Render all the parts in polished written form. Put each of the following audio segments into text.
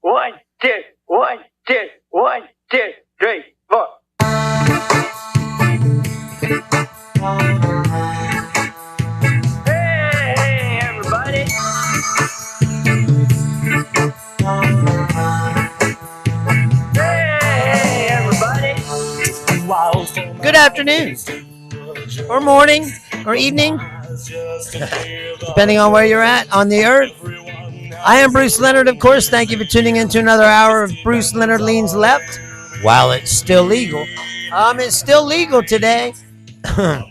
1, 2, 1, 2, 1, 2, 3, 4. Hey, everybody. Hey, everybody. Good afternoon, or morning, or evening, depending on where you're at on the earth. I am Bruce Leonard, of course. Thank you for tuning in to another hour of Bruce Leonard Leans Left. While it's still legal. It's still legal today. I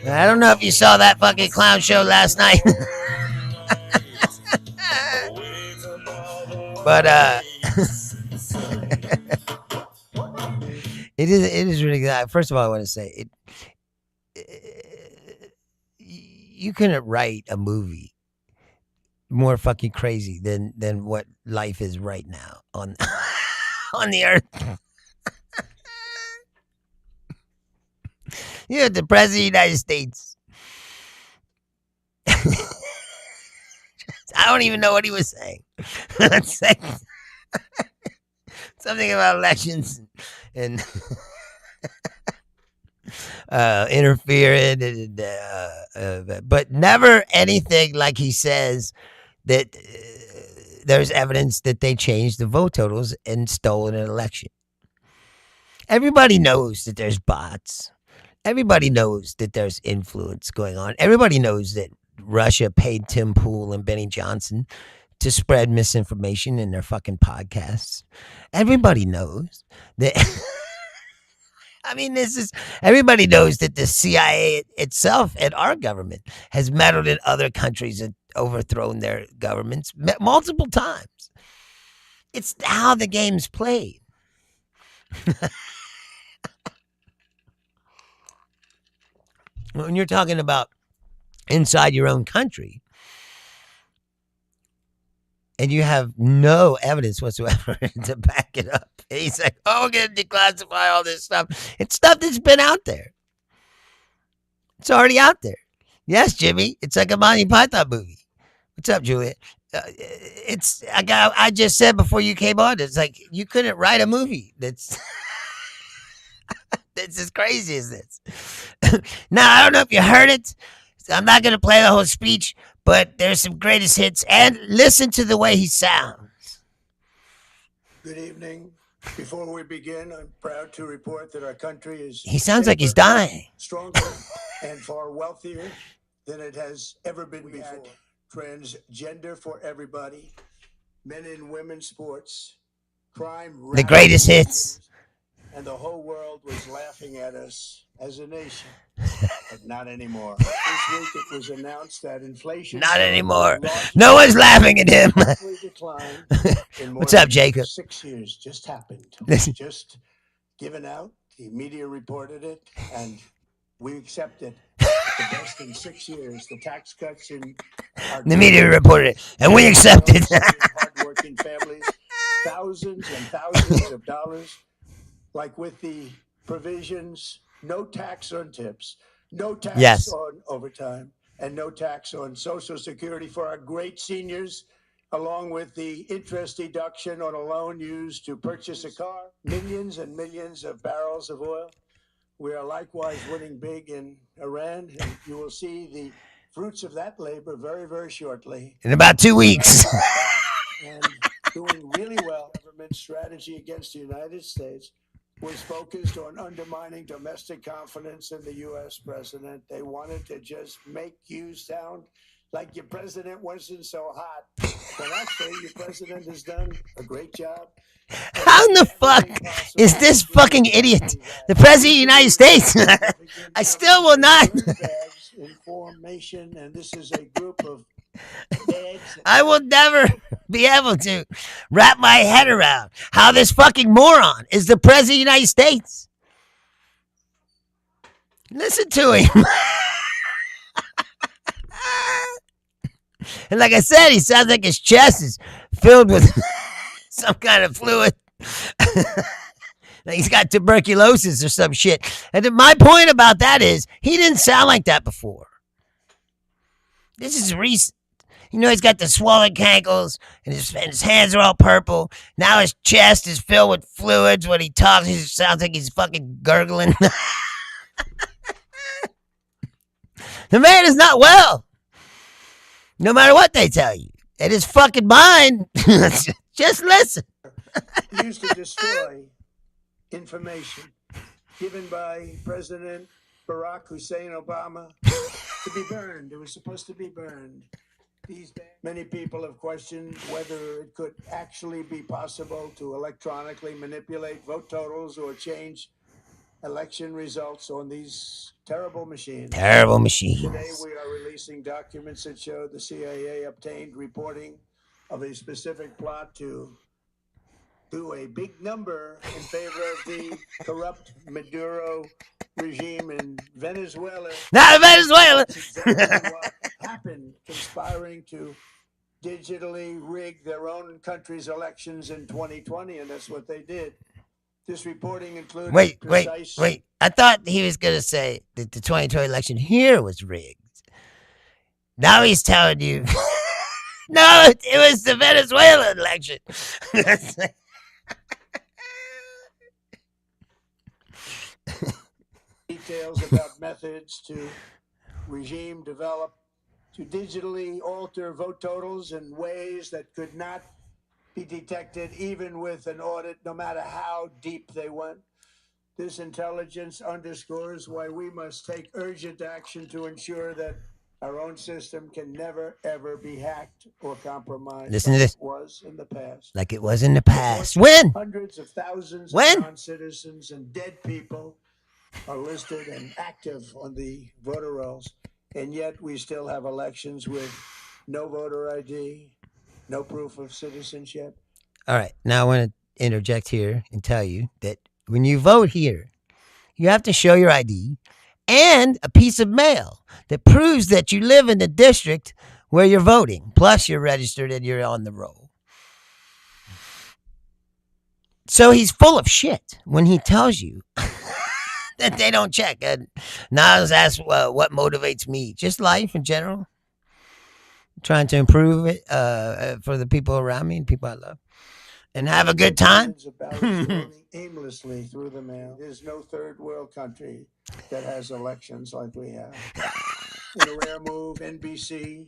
don't know if you saw that fucking clown show last night. But it is really good. First of all, I want to say you couldn't write a movie more fucking crazy than what life is right now on on the earth. You have the President of the United States. I don't even know what he was saying. Something about elections and interfering, but never anything like he says that there's evidence that they changed the vote totals and stole an election. Everybody knows that there's bots. Everybody knows that there's influence going on. Everybody knows that Russia paid Tim Pool and Benny Johnson to spread misinformation in their fucking podcasts. Everybody knows that. I mean, everybody knows that the CIA itself and our government has meddled in other countries and overthrown their governments multiple times. It's how the game's played. When you're talking about inside your own country and you have no evidence whatsoever to back it up, and he's like, oh, we're going to declassify all this stuff. It's stuff that's been out there. It's already out there. Yes, Jimmy, it's like a Monty Python movie. What's up, Julia? I just said before you came on, it's like you couldn't write a movie that's that's as crazy as this. Now, I don't know if you heard it. I'm not going to play the whole speech, but there's some greatest hits. And listen to the way he sounds. Good evening. Before we begin, I'm proud to report that our country is... He sounds like he's dying. ...stronger and far wealthier than it has ever been before. Transgender for everybody, men and women sports, crime... The greatest hits. And the whole world was laughing at us as a nation, but not anymore. This week it was announced that inflation... Not anymore. No one's laughing at him. What's up, Jacob? 6 years just happened. Just given out. The media reported it, and we accepted the best in 6 years. The tax cuts in our... The media reported it, and we accepted. Hardworking families, thousands and thousands of dollars. Like with the provisions, no tax on tips, no tax on overtime, and no tax on Social Security for our great seniors, along with the interest deduction on a loan used to purchase a car, millions and millions of barrels of oil. We are likewise winning big in Iran, and you will see the fruits of that labor very, very shortly. In about 2 weeks. And doing really well. Government strategy against the United States was focused on undermining domestic confidence in the U.S. president. They wanted to just make you sound like your president wasn't so hot. But actually, your president has done a great job. How in the fuck is this fucking idiot the president of the United States? I still will not. Information, and this is a group of... I will never be able to wrap my head around how this fucking moron is the president of the United States. Listen to him. And like I said, he sounds like his chest is filled with some kind of fluid. Like he's got tuberculosis or some shit. And my point about that is he didn't sound like that before. This is recent. You know, he's got the swollen cankles, and his hands are all purple. Now his chest is filled with fluids. When he talks, he sounds like he's fucking gurgling. The man is not well. No matter what they tell you. It is fucking mind. Just listen. Used to destroy information given by President Barack Hussein Obama to be burned. It was supposed to be burned. Many people have questioned whether it could actually be possible to electronically manipulate vote totals or change election results on these terrible machines. Terrible machines. Today we are releasing documents that show the CIA obtained reporting of a specific plot to do a big number in favor of the corrupt Maduro regime in Venezuela. Not Venezuela. That's exactly what happened, conspiring to digitally rig their own country's elections in 2020, and that's what they did. This reporting included Wait. I thought he was going to say that the 2020 election here was rigged. Now he's telling you, no, it was the Venezuela election. Details about methods to regime develop to digitally alter vote totals in ways that could not be detected even with an audit, no matter how deep they went. This intelligence underscores why we must take urgent action to ensure that our own system can never, ever be hacked or compromised. Listen to this. Like it was in the past. Like it was in the past. When? Hundreds of thousands When? of non-citizens and dead people are listed and active on the voter rolls, and yet we still have elections with no voter ID, no proof of citizenship. All right. Now I want to interject here and tell you that when you vote here, you have to show your ID and a piece of mail that proves that you live in the district where you're voting. Plus, you're registered and you're on the roll. So he's full of shit when he tells you that they don't check. And Nas asks, what motivates me? Just life in general. Trying to improve it for the people around me and people I love. And have a good time. Aimlessly through the mail. There's no third world country that has elections like we have. In a rare move, NBC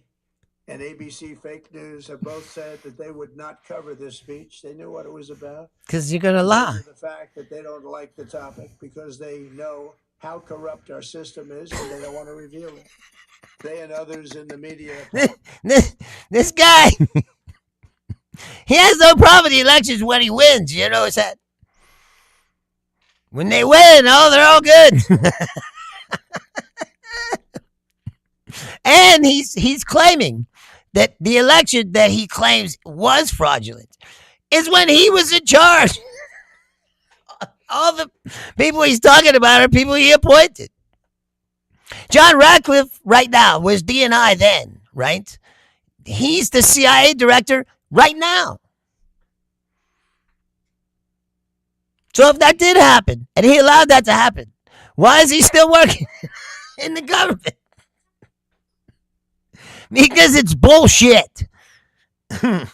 and ABC fake news have both said that they would not cover this speech. They knew what it was about. Because you're going to lie. The fact that they don't like the topic because they know how corrupt our system is and they don't want to reveal it. They and others in the media. This guy, he has no problem with the elections when he wins. You know what's that? When they win, they're all good. And he's claiming that the election that he claims was fraudulent is when he was in charge. All the people he's talking about are people he appointed. John Radcliffe right now was DNI then, right? He's the CIA director right now. So if that did happen, and he allowed that to happen, why is he still working in the government? Because it's bullshit. Here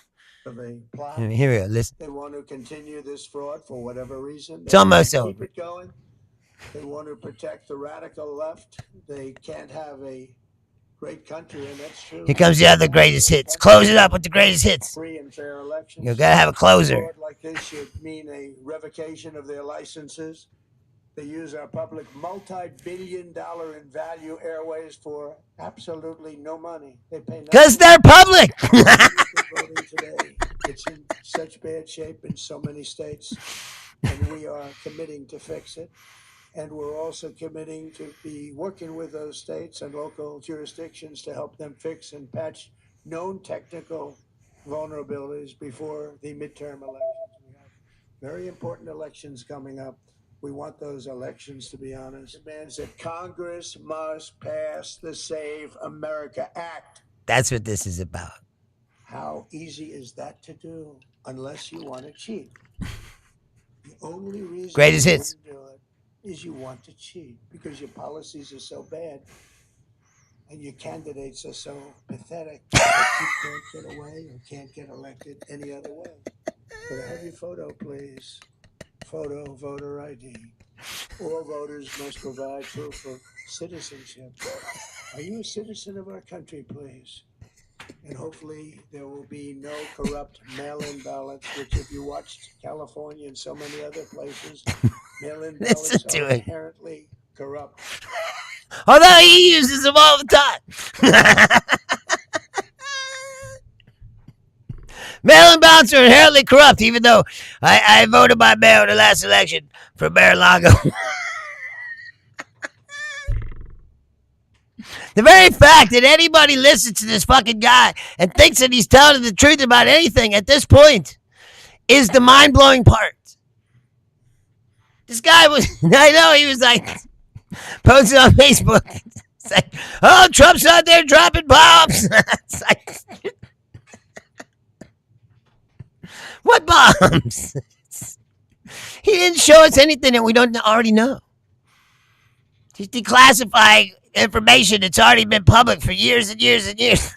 we go, listen. They want to continue this fraud for whatever reason. It's almost over. Keep it going. They want to protect the radical left. They can't have a great country, and that's true. Here comes the other greatest hits. Close it up with the greatest hits. Free and fair elections. You gotta have a closer. Fraud like this should mean a revocation of their licenses. They use our public multi-billion-dollar in value airways for absolutely no money. They pay nothing. Because they're public. Voting today. It's in such bad shape in so many states, and we are committing to fix it. And we're also committing to be working with those states and local jurisdictions to help them fix and patch known technical vulnerabilities before the midterm elections. We have very important elections coming up. We want those elections to be honest. It demands that Congress must pass the Save America Act. That's what this is about. How easy is that to do unless you want to cheat? The only reason Greatest hits. do it is you want to cheat because your policies are so bad. and your candidates are so pathetic that you can't get away or can't get elected any other way. Could I have your photo, please? Photo, voter ID. All voters must provide proof of citizenship. Are you a citizen of our country, please? And hopefully there will be no corrupt mail-in ballots, which if you watched California and so many other places, mail-in ballots are inherently corrupt. Although he uses them all the time. Mail-in ballots are inherently corrupt, even though I voted by mail in the last election for Mar-a-Lago. The very fact that anybody listens to this fucking guy and thinks that he's telling the truth about anything at this point is the mind-blowing part. This guy was, I know, he was like, posted on Facebook. It's like, oh, Trump's out there dropping bombs. It's like, what bombs? He didn't show us anything that we don't already know. He's declassifying information that's already been public for years and years and years.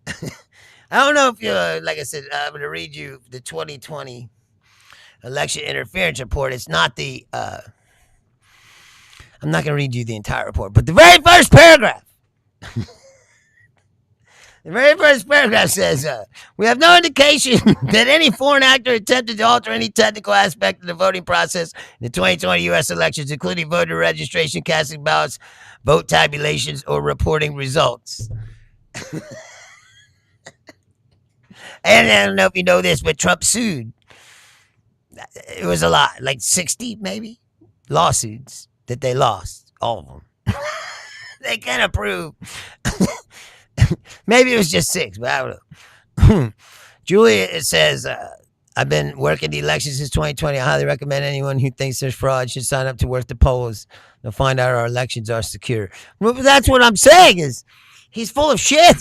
I don't know if you, like I said, I'm going to read you the 2020 election interference report. It's not the, I'm not going to read you the entire report, but the very first paragraph. The very first paragraph says, we have no indication that any foreign actor attempted to alter any technical aspect of the voting process in the 2020 U.S. elections, including voter registration, casting ballots, vote tabulations, or reporting results. And I don't know if you know this, but Trump sued. It was a lot, like 60 maybe lawsuits that they lost, all of them. They can't prove. Maybe it was just 6, but I don't know. Julia, it says, I've been working the elections since 2020. I highly recommend anyone who thinks there's fraud should sign up to work the polls. They'll find out our elections are secure. Well, that's what I'm saying is he's full of shit.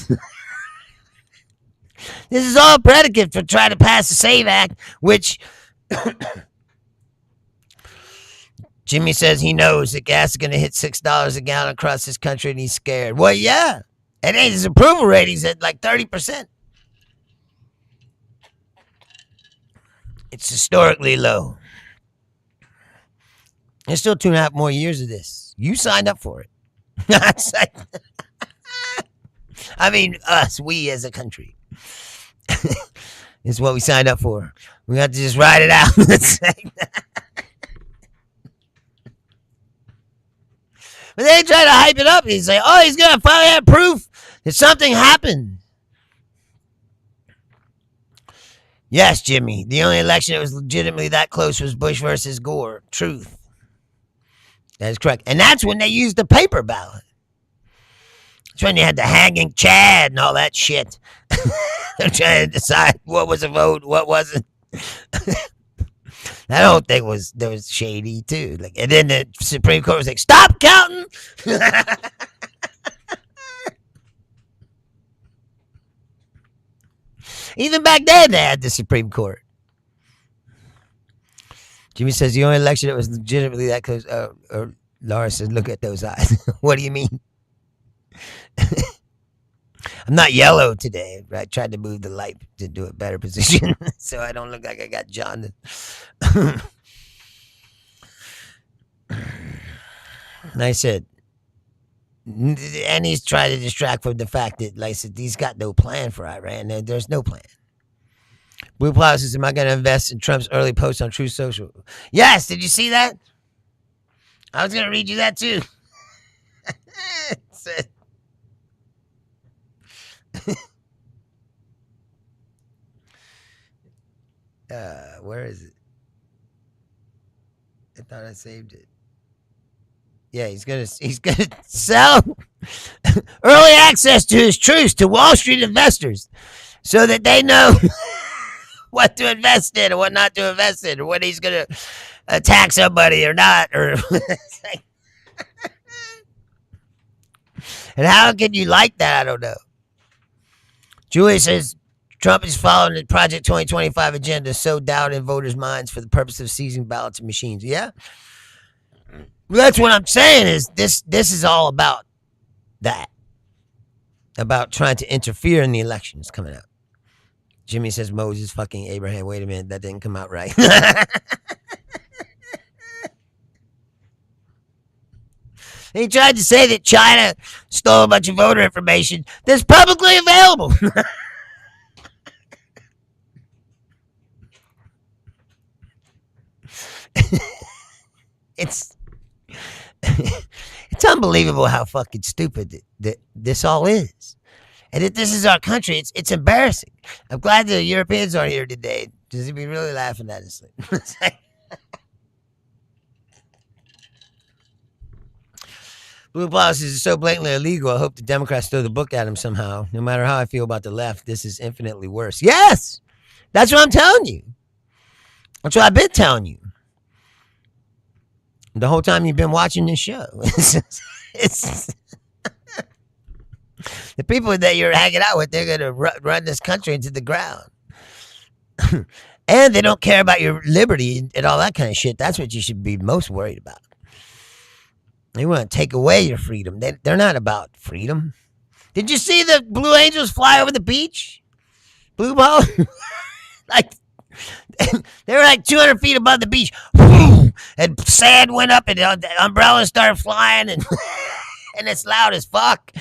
This is all predicate for trying to pass the SAVE Act, which Jimmy says he knows that gas is going to hit $6 a gallon across this country and he's scared. Well, yeah. And his approval rating's at like 30%. It's historically low. There's still 2.5 more years of this. You signed up for it. I mean, us, we as a country. It's what we signed up for. We have to just ride it out. But they try to hype it up. He's like, oh, he's going to finally have proof that something happened. Yes, Jimmy. The only election that was legitimately that close was Bush versus Gore. Truth. That is correct. And that's when they used the paper ballot. That's when you had the hanging Chad and all that shit. They're trying to decide what was a vote, what wasn't. That whole thing was shady too. Like, and then the Supreme Court was like, "Stop counting." Even back then, they had the Supreme Court. Jimmy says the only election that was legitimately that close. Or Laura says, "Look at those eyes." What do you mean? I'm not yellow today. I tried to move the light to do a better position so I don't look like I got jaundice. And I said, and he's trying to distract from the fact that, like I said, he's got no plan for Iran. There's no plan. Blue Plow says, am I going to invest in Trump's early post on Truth Social? Yes, did you see that? I was going to read you that too. Where is it? I thought I saved it. Yeah, he's gonna sell early access to his truths to Wall Street investors so that they know what to invest in and what not to invest in, or when he's gonna attack somebody or not, or and how can you like that? I don't know. Julia says Trump is following the Project 2025 agenda, sow doubt in voters' minds for the purpose of seizing ballots and machines. Yeah. Well, that's what I'm saying is this is all about that. About trying to interfere in the elections coming out. Jimmy says Moses fucking Abraham. Wait a minute, that didn't come out right. He tried to say that China stole a bunch of voter information that's publicly available. It's unbelievable how fucking stupid that this all is. And if this is our country, it's embarrassing. I'm glad the Europeans aren't here today because they'd be really laughing at us. Blue policies are so blatantly illegal. I hope the Democrats throw the book at him somehow. No matter how I feel about the left, this is infinitely worse. Yes, that's what I'm telling you. That's what I've been telling you the whole time you've been watching this show. It's the people that you're hanging out with, they're going to run this country into the ground. And they don't care about your liberty and all that kind of shit. That's what you should be most worried about. They want to take away your freedom. They're not about freedom. Did you see the Blue Angels fly over the beach? Blue ball? Like, they were like 200 feet above the beach. And sand went up and the umbrellas started flying and and it's loud as fuck.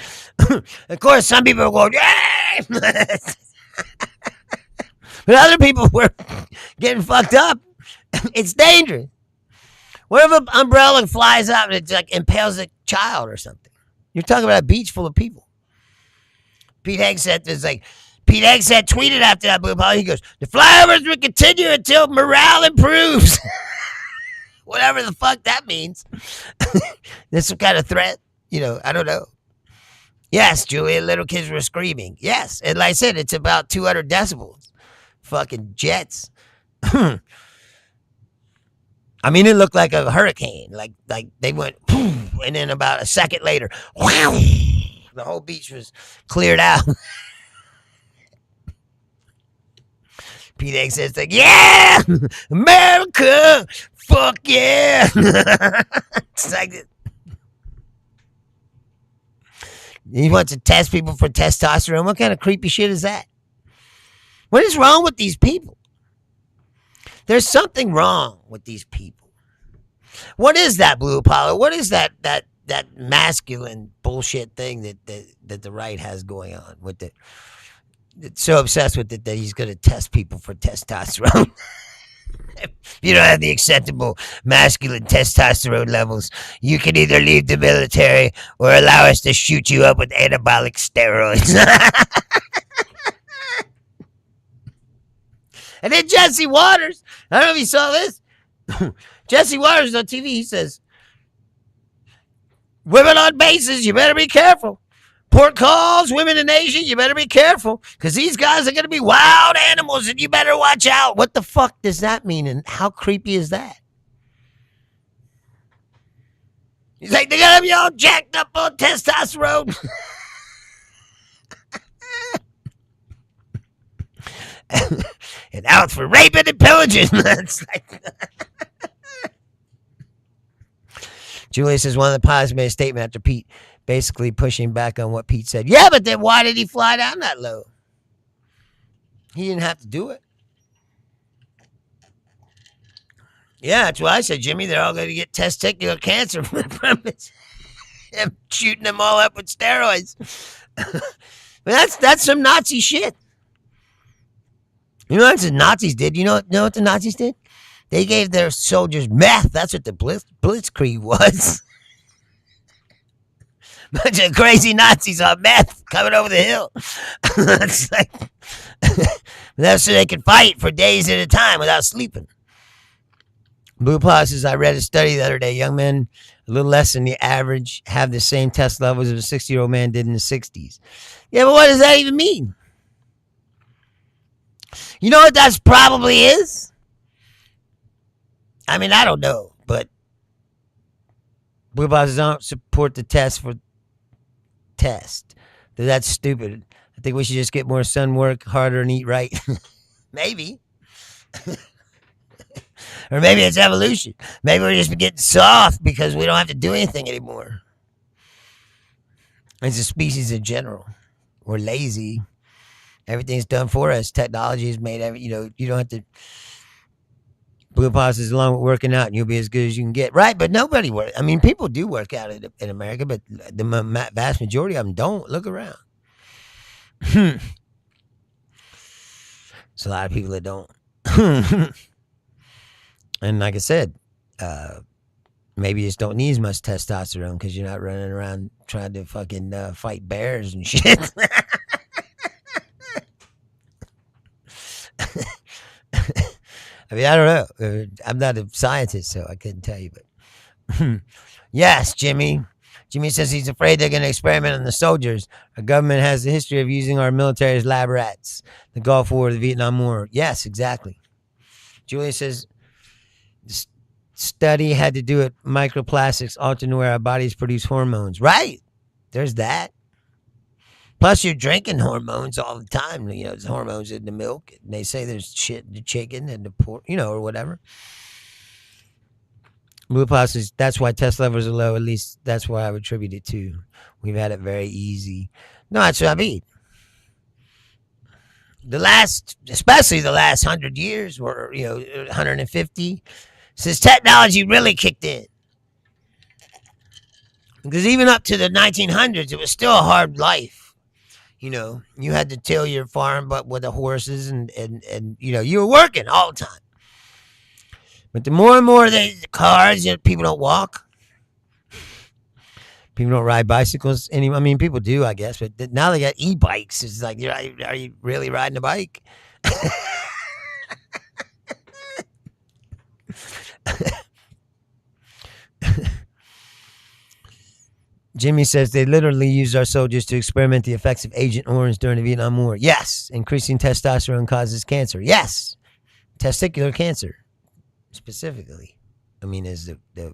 Of course, some people were going, yay! But other people were getting fucked up. It's dangerous. What if an umbrella flies up and it like impales a child or something? You're talking about a beach full of people. Pete Hegseth tweeted after that blue ball. He goes, the flyovers will continue until morale improves. Whatever the fuck that means. There's some kind of threat. I don't know. Yes, Julia, little kids were screaming. Yes, and like I said, it's about 200 decibels. Fucking jets. I mean, it looked like a hurricane. Like they went, and then about a second later, the whole beach was cleared out. Pete Egg says, like, yeah, America, fuck yeah. It's like, he wants to test people for testosterone. What kind of creepy shit is that? What is wrong with these people? There's something wrong with these people. What is that, Blue Apollo? What is that masculine bullshit thing that the right has going on with it? It's so obsessed with it that he's going to test people for testosterone. If you don't have the acceptable masculine testosterone levels, you can either leave the military or allow us to shoot you up with anabolic steroids. And then Jesse Waters, I don't know if you saw this. Jesse Waters on TV, he says, women on bases, you better be careful. Port calls, women in Asia, you better be careful. Because these guys are going to be wild animals and you better watch out. What the fuck does that mean? And how creepy is that? He's like, they're going to be all jacked up on testosterone. And out for raping and pillaging. That's like... Julia says one of the pilots made a statement after Pete, basically pushing back on what Pete said. Yeah, but then why did he fly down that low? He didn't have to do it. Yeah, that's what I said, Jimmy. They're all going to get testicular cancer from him shooting them all up with steroids. But that's some Nazi shit. You know what the Nazis did? You know what the Nazis did? They gave their soldiers meth. That's what the Blitzkrieg was. Bunch of crazy Nazis on meth coming over the hill. It's like, that's so they can fight for days at a time without sleeping. Blue Plus says, I read a study the other day. Young men, a little less than the average, have the same test levels as a 60-year-old man did in the 60s. Yeah, but what does that even mean? You know what that probably is? I mean, I don't know, but Blue bosses don't support the test for test. That's stupid. I think we should just get more sun, work harder, and eat right. Maybe. Or maybe it's evolution. Maybe we're just getting soft because we don't have to do anything anymore. As a species in general, we're lazy. Everything's done for us. Technology has made you don't have to. Blue pauses along with working out, and you'll be as good as you can get. Right, but nobody works. I mean, people do work out in America, but the vast majority of them don't. Look around. There's a lot of people that don't. And like I said, maybe you just don't need as much testosterone because you're not running around trying to fucking fight bears and shit. I mean, I don't know. I'm not a scientist, so I couldn't tell you. But yes, Jimmy. Jimmy says he's afraid they're going to experiment on the soldiers. Our government has a history of using our military as lab rats. The Gulf War, the Vietnam War. Yes, exactly. Julia says the study had to do with microplastics altering where our bodies produce hormones. Right. There's that. Plus, you're drinking hormones all the time. You know, there's hormones in the milk. And they say there's shit in the chicken and the pork, or whatever. Blue says that's why test levels are low. At least that's why I would attribute it to. We've had it very easy. No, that's what I mean. Especially the last 100 years, or 150, since technology really kicked in. Because even up to the 1900s, it was still a hard life. You had to till your farm, but with the horses, and you were working all the time. But the more and more the cars, people don't walk. People don't ride bicycles anymore. I mean, people do, I guess, but now they got e-bikes. It's like, are you really riding a bike? Jimmy says they literally used our soldiers to experiment the effects of Agent Orange during the Vietnam War. Yes. Increasing testosterone causes cancer. Yes. Testicular cancer, specifically. I mean, is the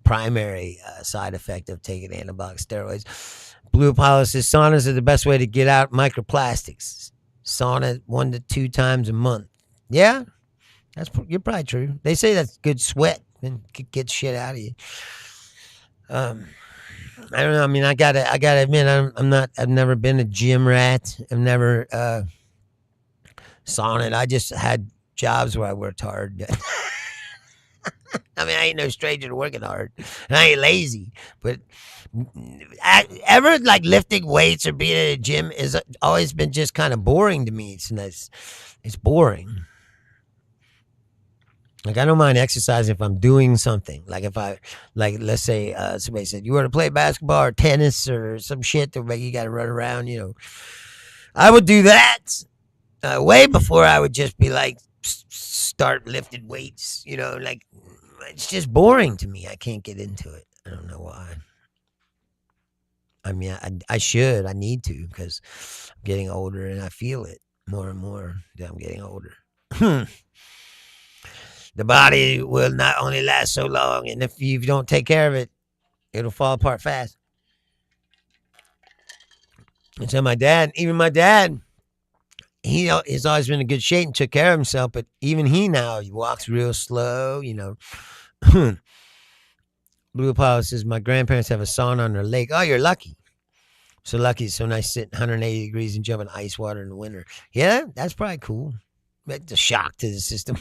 primary side effect of taking anabolic steroids. Blue Apollo says saunas are the best way to get out microplastics. Sauna 1 to 2 times a month. Yeah, you're probably true. They say that's good sweat and get shit out of you. I don't know. I mean, I gotta admit, I've never been a gym rat. I've never saunaed. I just had jobs where I worked hard. I mean, I ain't no stranger to working hard, and I ain't lazy. But ever lifting weights or being at a gym has always been just kind of boring to me. It's boring. I don't mind exercising if I'm doing something. If let's say somebody said, you want to play basketball or tennis or some shit that you got to run around, I would do that way before I would just be start lifting weights, it's just boring to me. I can't get into it. I don't know why. I mean, I should. I need to because I'm getting older and I feel it more and more that I'm getting older. The body will not only last so long, and if you don't take care of it, it'll fall apart fast. And so my dad, he has always been in good shape and took care of himself, but even he walks real slow, Blue Apollo says, my grandparents have a sauna on their lake. Oh, you're lucky. So lucky. It's so nice sitting 180 degrees and jumping ice water in the winter. Yeah, that's probably cool. It's a shock to the system.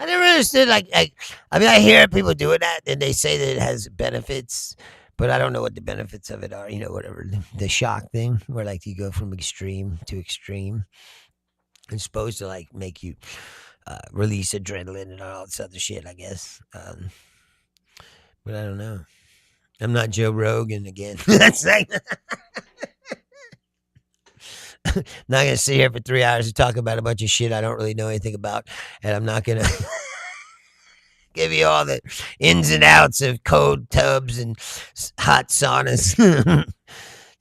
I never understood, I hear people doing that, and they say that it has benefits, but I don't know what the benefits of it are, whatever, the shock thing, where, you go from extreme to extreme. It's supposed to, make you release adrenaline and all this other shit, I guess. But I don't know. I'm not Joe Rogan again. That's not going to sit here for 3 hours and talk about a bunch of shit I don't really know anything about. And I'm not going to give you all the ins and outs of cold tubs and hot saunas.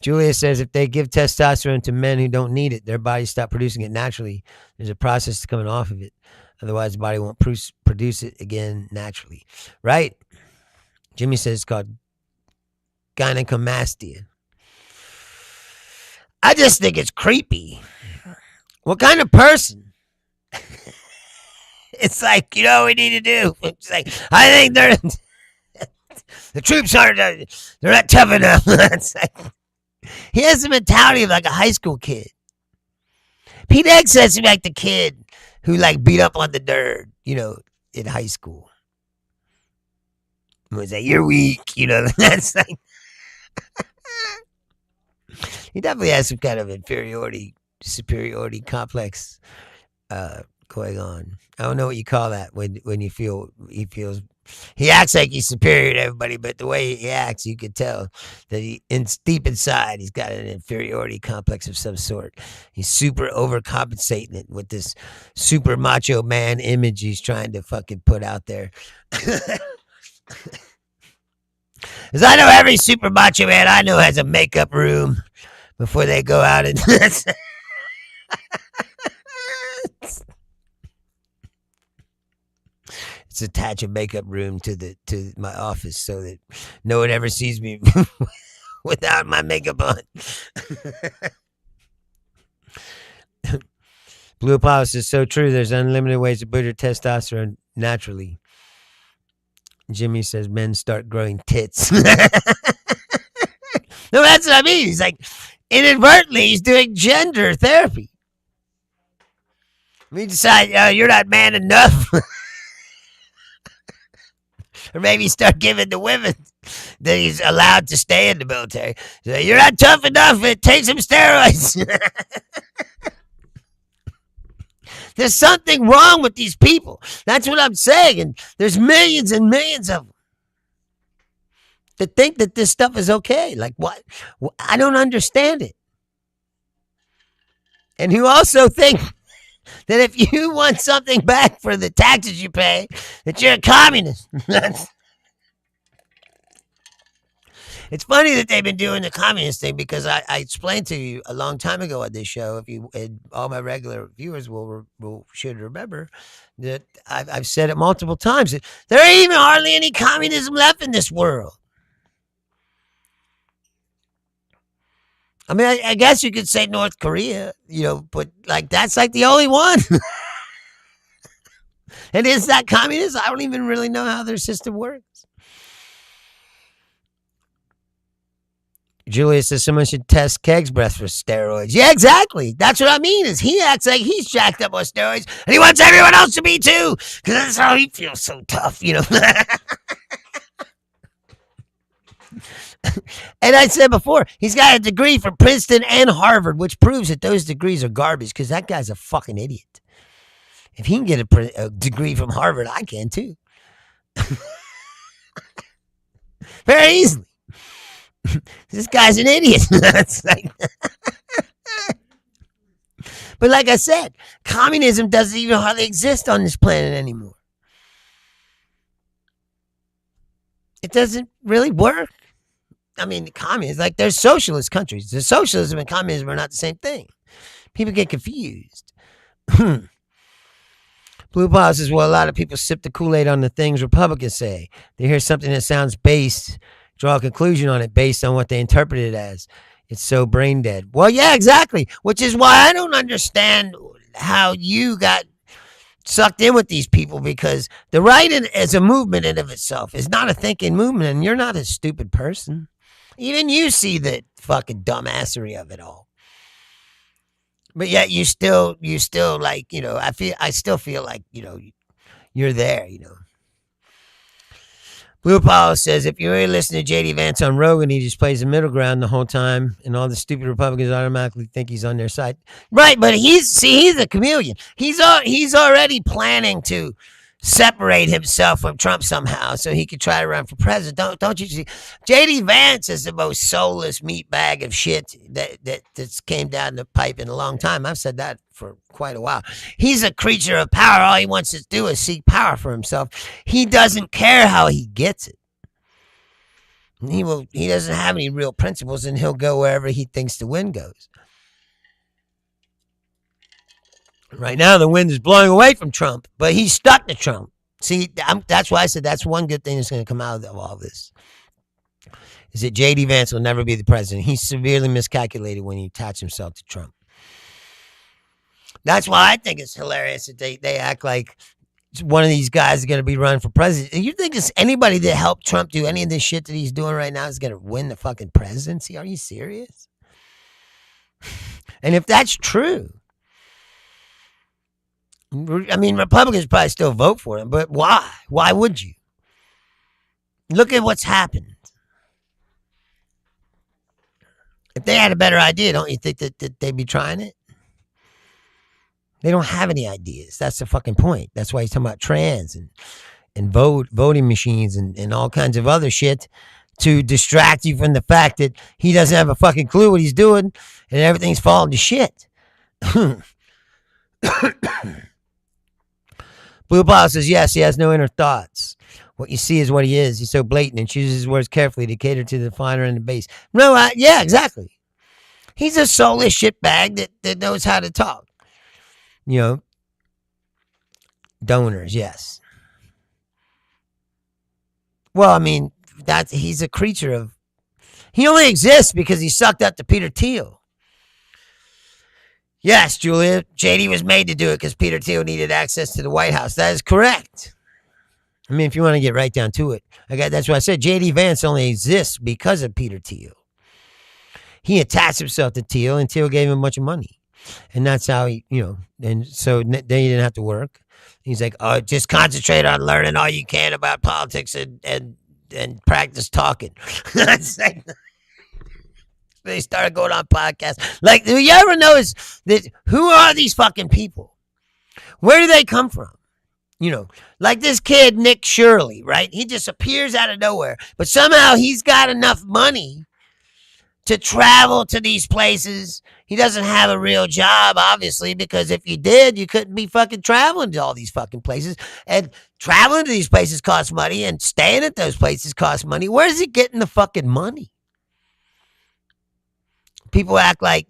Julia says if they give testosterone to men who don't need it, their bodies stop producing it naturally. There's a process coming off of it. Otherwise, the body won't produce it again naturally. Right? Jimmy says it's called gynecomastia. I just think it's creepy. What kind of person It's like, you know what we need to do? It's like, I think the troops they're not tough enough. It's like, he has the mentality of like a high school kid. Pete Egg says he's like the kid who like beat up on the nerd, in high school. He was like, you're weak, that's like, he definitely has some kind of superiority complex going on. I don't know what you call that when you feel he acts like he's superior to everybody, but the way he acts, you could tell that deep inside he's got an inferiority complex of some sort. He's super overcompensating it with this super macho man image he's trying to fucking put out there. Because I know every super macho man I know has a makeup room before they go out and attach a makeup room to my office so that no one ever sees me without my makeup on. Blue Apollo says, so true. There's unlimited ways to boost your testosterone naturally. Jimmy says men start growing tits. No, that's what I mean. He's like, inadvertently, he's doing gender therapy. We decide, you're not man enough. Or maybe start giving the women that he's allowed to stay in the military. So, you're not tough enough. Take some steroids. There's something wrong with these people. That's what I'm saying. And there's millions and millions of them that think that this stuff is okay. Like, what? I don't understand it. And who also think that if you want something back for the taxes you pay, that you're a communist. It's funny that they've been doing the communist thing because I explained to you a long time ago on this show. If you and all my regular viewers should remember that I've said it multiple times. That there ain't even hardly any communism left in this world. I mean, I guess you could say North Korea, but like that's like the only one. And is that communist? I don't even really know how their system works. Julia says someone should test Keg's breath for steroids. Yeah, exactly. That's what I mean. Is he acts like he's jacked up on steroids, and he wants everyone else to be too, because that's how he feels so tough, And I said before, he's got a degree from Princeton and Harvard, which proves that those degrees are garbage, because that guy's a fucking idiot. If he can get a degree from Harvard, I can too. Very easily. This guy's an idiot. But like I said, communism doesn't even hardly exist on this planet anymore. It doesn't really work. I mean, communism, like there's socialist countries. The socialism and communism are not the same thing. People get confused. Blue Paw says, well, a lot of people sip the Kool-Aid on the things Republicans say. They hear something that sounds based, draw a conclusion on it based on what they interpret it as. It's so brain dead. Well, yeah, exactly. Which is why I don't understand how you got sucked in with these people, because the right as a movement in of itself is not a thinking movement, and you're not a stupid person. Even you see the fucking dumbassery of it all. But yet you still like, I still feel like, you're there, Blue Apollo says, if you really listen to J.D. Vance on Rogan, he just plays the middle ground the whole time, and all the stupid Republicans automatically think he's on their side. Right, but he's a chameleon. He's already planning to separate himself from Trump somehow so he could try to run for president. Don't you see? J.D. Vance is the most soulless meat bag of shit that's came down the pipe in a long time. I've said that for quite a while. He's a creature of power. All he wants to do is seek power for himself. He doesn't care how he gets it. He doesn't have any real principles, and he'll go wherever he thinks the wind goes. Right now, the wind is blowing away from Trump, but he's stuck to Trump. See, that's why I said that's one good thing that's going to come out of all this, is that J.D. Vance will never be the president. He's severely miscalculated when he attached himself to Trump. That's why I think it's hilarious that they act like one of these guys is going to be running for president. You think it's anybody that helped Trump do any of this shit that he's doing right now is going to win the fucking presidency? Are you serious? And if that's true, I mean, Republicans probably still vote for him, but why? Why would you? Look at what's happened. If they had a better idea, don't you think that they'd be trying it? They don't have any ideas. That's the fucking point. That's why he's talking about trans and voting machines and all kinds of other shit to distract you from the fact that he doesn't have a fucking clue what he's doing and everything's falling to shit. Blue Ball says, yes, he has no inner thoughts. What you see is what he is. He's so blatant and chooses his words carefully to cater to the finer and the base. No, yeah, exactly. He's a soulless shitbag that knows how to talk. You know, donors, yes. Well, I mean, he's a creature of... He only exists because he sucked up to Peter Thiel. Yes, Julia, JD was made to do it because Peter Thiel needed access to the White House. That is correct. I mean, if you want to get right down to it. That's why I said JD Vance only exists because of Peter Thiel. He attached himself to Thiel, and Thiel gave him a bunch of money. And that's how he, and so then he didn't have to work. He's like, oh, just concentrate on learning all you can about politics and practice talking. They started going on podcasts. Like, do you ever notice that who are these fucking people? Where do they come from? Like this kid, Nick Shirley, right? He just appears out of nowhere. But somehow he's got enough money to travel to these places. He doesn't have a real job, obviously, because if you did, you couldn't be fucking traveling to all these fucking places. And traveling to these places costs money, and staying at those places costs money. Where's he getting the fucking money? People act like,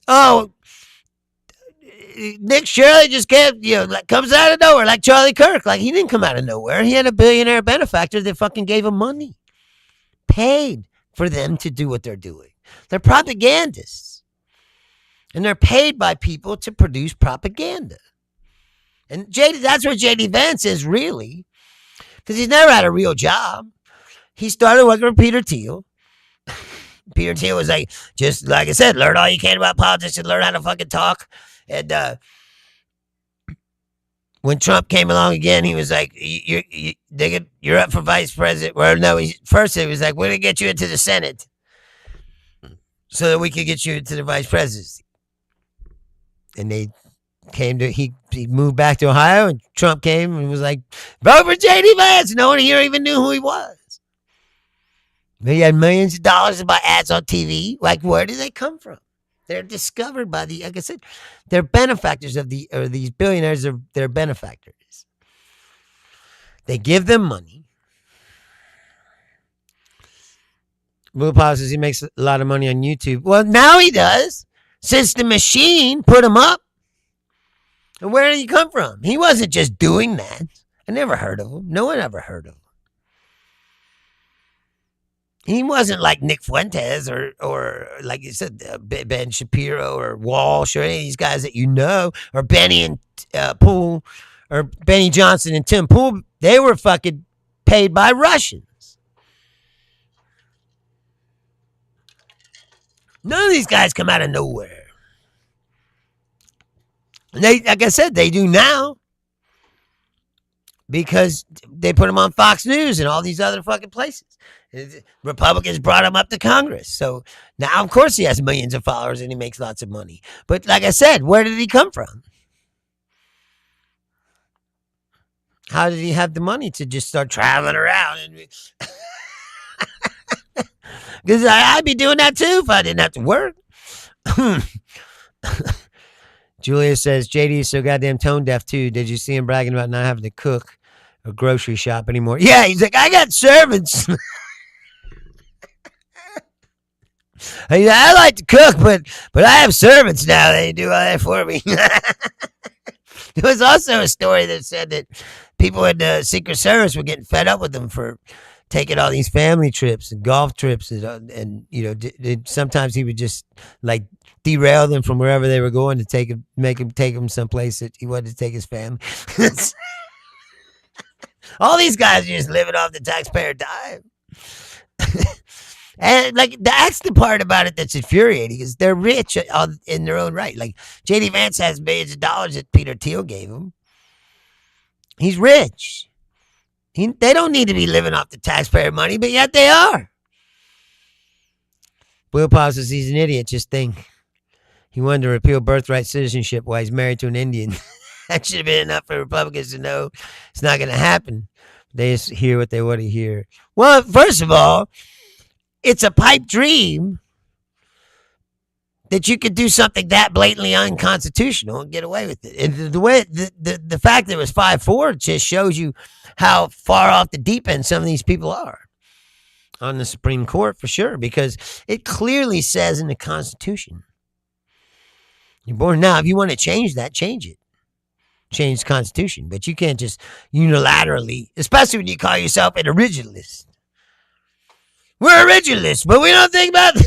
oh, Nick Shirley just comes out of nowhere, like Charlie Kirk. Like, he didn't come out of nowhere. He had a billionaire benefactor that fucking gave him money. Paid for them to do what they're doing. They're propagandists. And they're paid by people to produce propaganda. And that's what JD Vance is, really. Because he's never had a real job. He started working for Peter Thiel. Peter Thiel was like, just like I said, learn all you can about politics and learn how to fucking talk. And when Trump came along again, he was like, you're up for vice president. Well, no, first he was like, we're going to get you into the Senate so that we could get you into the vice presidency. And he moved back to Ohio, and Trump came and was like, vote for J.D. Vance. No one here even knew who he was. He had millions of dollars to buy ads on TV. Like, where did they come from? They're discovered by like I said, they're benefactors of these billionaires are their benefactors. They give them money. Blue Power says he makes a lot of money on YouTube. Well, now he does, since the machine put him up. And where did he come from? He wasn't just doing that. I never heard of him. No one ever heard of him. He wasn't like Nick Fuentes or like you said, Ben Shapiro or Walsh or any of these guys that or Benny and Poole or Benny Johnson and Tim Poole. They were fucking paid by Russians. None of these guys come out of nowhere. And they, like I said, they do now because they put them on Fox News and all these other fucking places. Republicans brought him up to Congress. So now, of course, he has millions of followers and he makes lots of money. But like I said, where did he come from? How did he have the money to just start traveling around? Because I'd be doing that too if I didn't have to work. Julia says, JD is so goddamn tone deaf too. Did you see him bragging about not having to cook or grocery shop anymore? Yeah, he's like, I got servants. I like to cook, but I have servants now. They do all that for me. There was also a story that said that people in the Secret Service were getting fed up with him for taking all these family trips and golf trips, and sometimes he would just like derail them from wherever they were going to make him take them someplace that he wanted to take his family. All these guys are just living off the taxpayer dime. And like that's the part about it that's infuriating is they're rich in their own right. Like J.D. Vance has millions of dollars that Peter Thiel gave him. He's rich. They don't need to be living off the taxpayer money, but yet they are. Will Powell says he's an idiot. Just think. He wanted to repeal birthright citizenship while he's married to an Indian. That should have been enough for Republicans to know it's not going to happen. They just hear what they want to hear. Well, first of all, it's a pipe dream that you could do something that blatantly unconstitutional and get away with it. And the fact that it was 5-4 just shows you how far off the deep end some of these people are on the Supreme Court for sure, because it clearly says in the Constitution, you're born now. If you want to change that, change it. Change the Constitution. But you can't just unilaterally, especially when you call yourself an originalist. We're originalists, but we don't think about it.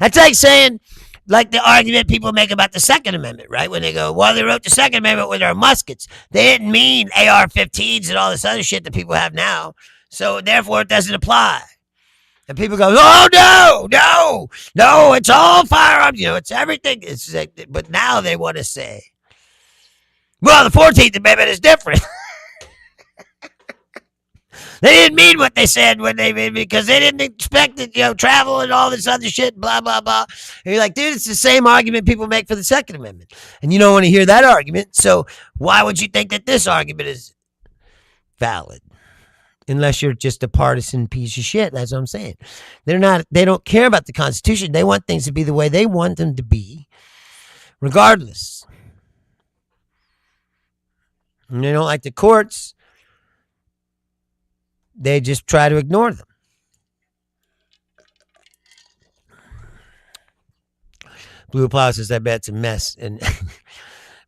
That's like saying, like the argument people make about the Second Amendment, right? When they go, well, they wrote the Second Amendment with their muskets. They didn't mean AR-15s and all this other shit that people have now. So therefore it doesn't apply. And people go, oh, no, it's all firearms. It's everything. It's like, but now they want to say, well, the 14th Amendment is different. They didn't mean what they said when they made because they didn't expect it, travel and all this other shit, blah, blah, blah. And you're like, dude, it's the same argument people make for the Second Amendment. And you don't want to hear that argument. So why would you think that this argument is valid? Unless you're just a partisan piece of shit. That's what I'm saying. They don't care about the Constitution. They want things to be the way they want them to be, regardless. And they don't like the courts. They just try to ignore them. Blue Applause says, I bet it's a mess. And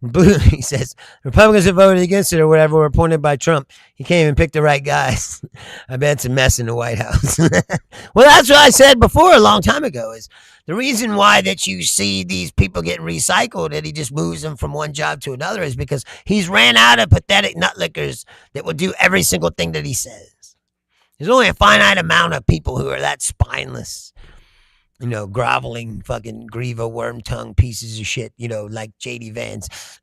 Blue, he says, Republicans have voted against it or whatever were appointed by Trump. He can't even pick the right guys. I bet it's a mess in the White House. Well, that's what I said before a long time ago is the reason why that you see these people getting recycled and he just moves them from one job to another is because he's ran out of pathetic nutlickers that will do every single thing that he says. There's only a finite amount of people who are that spineless, groveling fucking Grievo worm tongue pieces of shit, like J.D. Vance.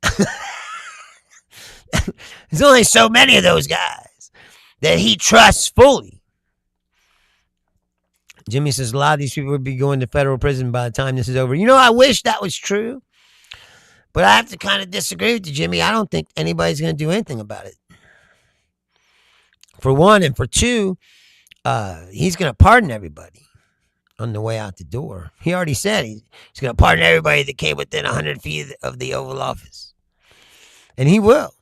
There's only so many of those guys that he trusts fully. Jimmy says a lot of these people would be going to federal prison by the time this is over. I wish that was true, but I have to kind of disagree with you, Jimmy. I don't think anybody's going to do anything about it. For one, and for two, he's going to pardon everybody on the way out the door. He already said he's going to pardon everybody that came within 100 feet of the Oval Office. And he will.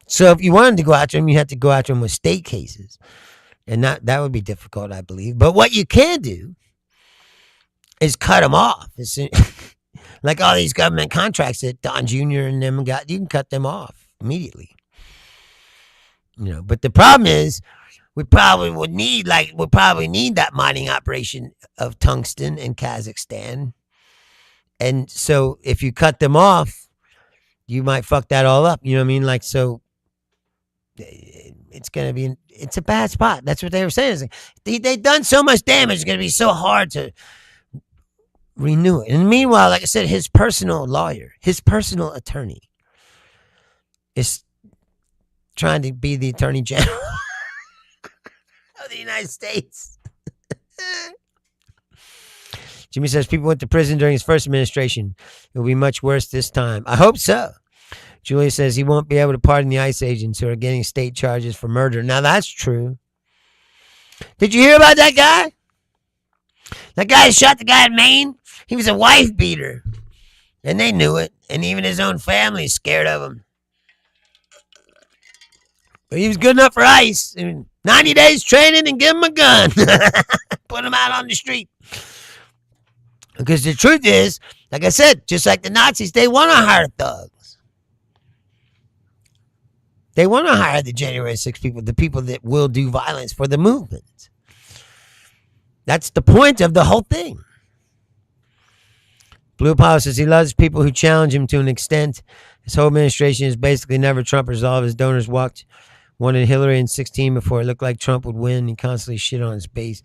So if you wanted to go after him, you have to go after him with state cases. And that would be difficult, I believe. But what you can do is cut him off. It's like all these government contracts that Don Jr. and them got, you can cut them off immediately. But the problem is we probably need that mining operation of tungsten in Kazakhstan. And so if you cut them off, you might fuck that all up. You know what I mean? Like, so it's a bad spot. That's what they were saying. They've done so much damage. It's going to be so hard to renew it. And meanwhile, like I said, his personal lawyer, his personal attorney is trying to be the Attorney General of the United States. Jimmy says people went to prison during his first administration. It will be much worse this time. I hope so. Julia says he won't be able to pardon the ICE agents who are getting state charges for murder. Now that's true. Did you hear about that guy? That guy who shot the guy in Maine? He was a wife beater. And they knew it. And even his own family is scared of him. But he was good enough for ICE. 90 days training and give him a gun. Put him out on the street. Because the truth is, like I said, just like the Nazis, they want to hire thugs. They want to hire the January 6 people, the people that will do violence for the movement. That's the point of the whole thing. Blue Apollo says he loves people who challenge him to an extent. His whole administration is basically never Trumpers. All of his donors wanted Hillary in 2016 before it looked like Trump would win. He constantly shit on his base.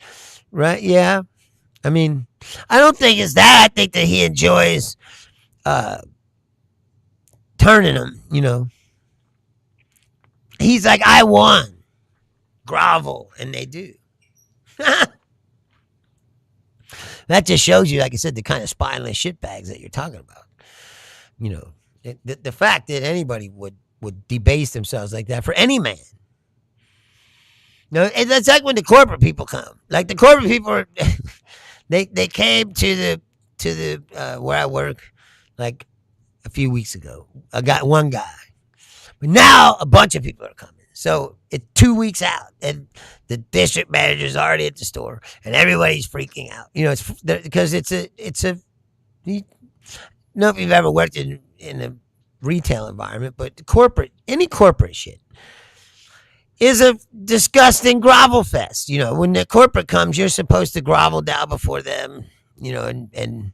Right? Yeah. I mean, I don't think it's that. I think that he enjoys turning them, you know. He's like, I won. Grovel. And they do. That just shows you, like I said, the kind of spineless shitbags that you're talking about. You know, the fact that anybody would debase themselves like that for any man. No, that's like when the corporate people come. Like the corporate people are, they came to the where I work like a few weeks ago. One guy. But now a bunch of people are coming. So it's 2 weeks out, and the district manager's already at the store, and everybody's freaking out. You know, it's because it's a. You know if you've ever worked in a retail environment, but any corporate shit is a disgusting grovel fest. You know, when the corporate comes, you're supposed to grovel down before them, you know, and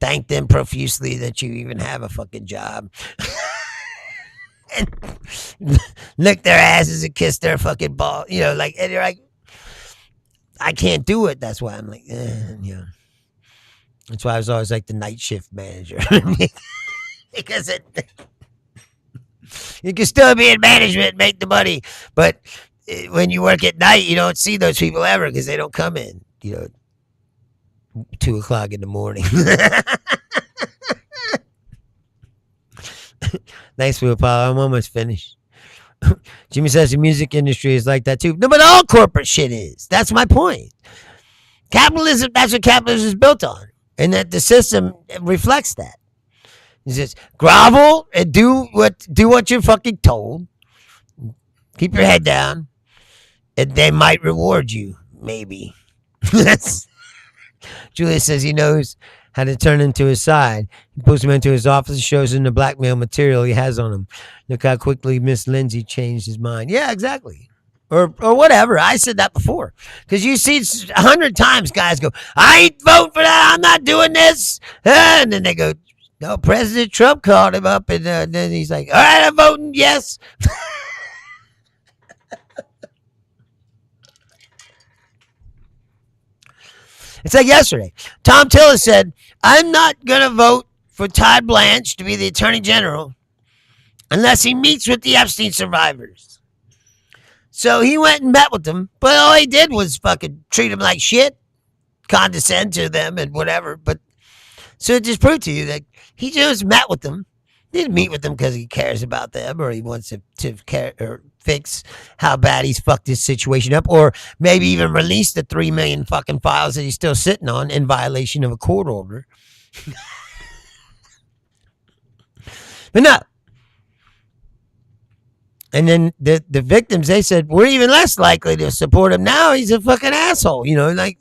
thank them profusely that you even have a fucking job. And lick their asses and kiss their fucking ball, you know, like, and you're like, I can't do it. That's why I'm like, you know. That's why I was always like the night shift manager. Because you can still be in management and make the money, but when you work at night, you don't see those people ever because they don't come in, you know, 2 o'clock in the morning. Thanks, Will Apollo. I'm almost finished. Jimmy says the music industry is like that too. No, but all corporate shit is. That's my point. Capitalism, that's what capitalism is built on. And that the system reflects that. It's just grovel and do what you're fucking told. Keep your head down. And they might reward you. Maybe. Julia says he knows how to turn into his side. He pulls him into his office and shows him the blackmail material he has on him. Look how quickly Miss Lindsay changed his mind. Yeah, exactly. Or whatever. I said that before. Because you see 100 times guys go, I ain't voting for that. I'm not doing this. And then they go, no, President Trump called him up. And then he's like, all right, I'm voting yes. It's like yesterday. Tom Tillis said, I'm not going to vote for Todd Blanche to be the Attorney General unless he meets with the Epstein survivors. So he went and met with them, but all he did was fucking treat them like shit, condescend to them and whatever. But so it just proved to you that he just met with them. He didn't meet with them because he cares about them or he wants to care or fix how bad he's fucked his situation up, or maybe even release the 3 million fucking files that he's still sitting on in violation of a court order. But no. And then the victims, they said, we're even less likely to support him now. He's a fucking asshole. You know, like,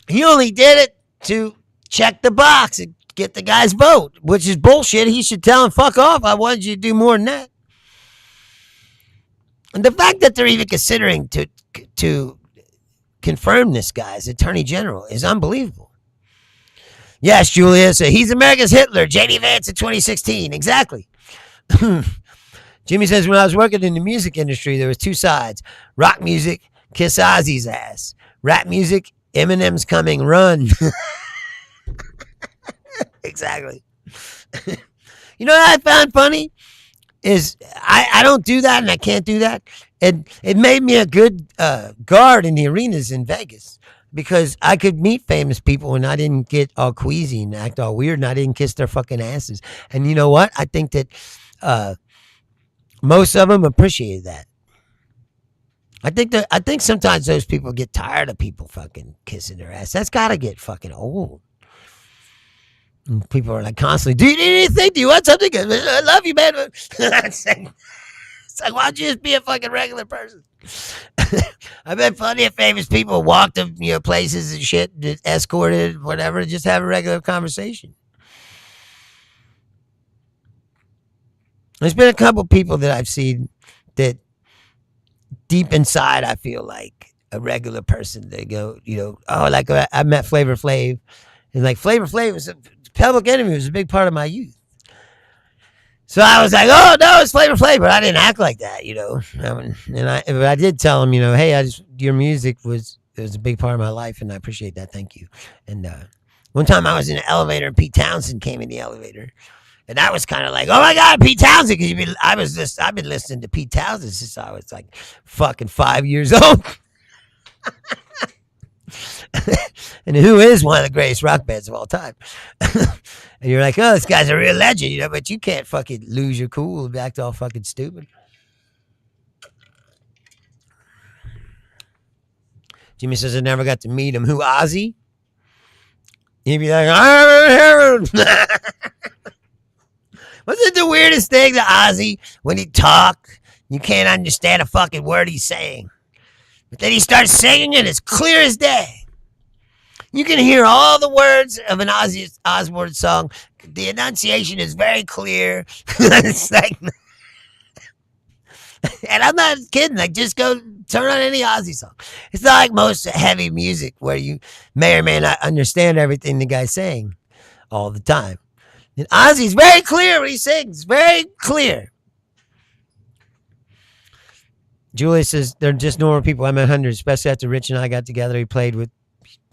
he only did it to check the box and get the guy's vote, which is bullshit. He should tell him, fuck off. I wanted you to do more than that. And the fact that they're even considering to confirm this guy as Attorney General is unbelievable. Yes, Julia, so he's America's Hitler, J.D. Vance in 2016. Exactly. Jimmy says, when I was working in the music industry, there was two sides. Rock music, kiss Ozzy's ass. Rap music, Eminem's coming, run. Exactly. You know what I found funny? Is I don't do that and I can't do that. And it made me a good guard in the arenas in Vegas because I could meet famous people and I didn't get all queasy and act all weird and I didn't kiss their fucking asses. And you know what? I think that most of them appreciated that. I think sometimes those people get tired of people fucking kissing their ass. That's got to get fucking old. And people are like constantly, do you need anything? Do you want something? I love you, man. It's like, why don't you just be a fucking regular person? I bet plenty of famous people walk to places and shit, just escorted, whatever, just have a regular conversation. There's been a couple people that I've seen that deep inside, I feel like a regular person. They go, oh, like I met Flavor Flav, and like Flavor Flav was Public Enemy was a big part of my youth. So I was like, oh no, it's Flavor Flav, but I didn't act like that, but I did tell him, hey, your music was a big part of my life, and I appreciate that. Thank you. And one time I was in an elevator, and Pete Townsend came in the elevator, and I was kind of like, oh my God, Pete Townsend, because I've been listening to Pete Townsend since I was like fucking 5 years old. And who is one of the greatest rock bands of all time? And you're like, oh, this guy's a real legend, but you can't fucking lose your cool and act all fucking stupid. Jimmy says I never got to meet him. Who, Ozzy? He'd be like, wasn't it the weirdest thing to Ozzy when he talk? You can't understand a fucking word he's saying. But then he starts singing it as clear as day. You can hear all the words of an Ozzy Osbourne song. The enunciation is very clear. It's like, and I'm not kidding. Like, just go turn on any Ozzy song. It's not like most heavy music where you may or may not understand everything the guy's saying all the time. And Ozzy's very clear when he sings. Very clear. Julia says they're just normal people. I met hundreds, especially after Rich and I got together. We played with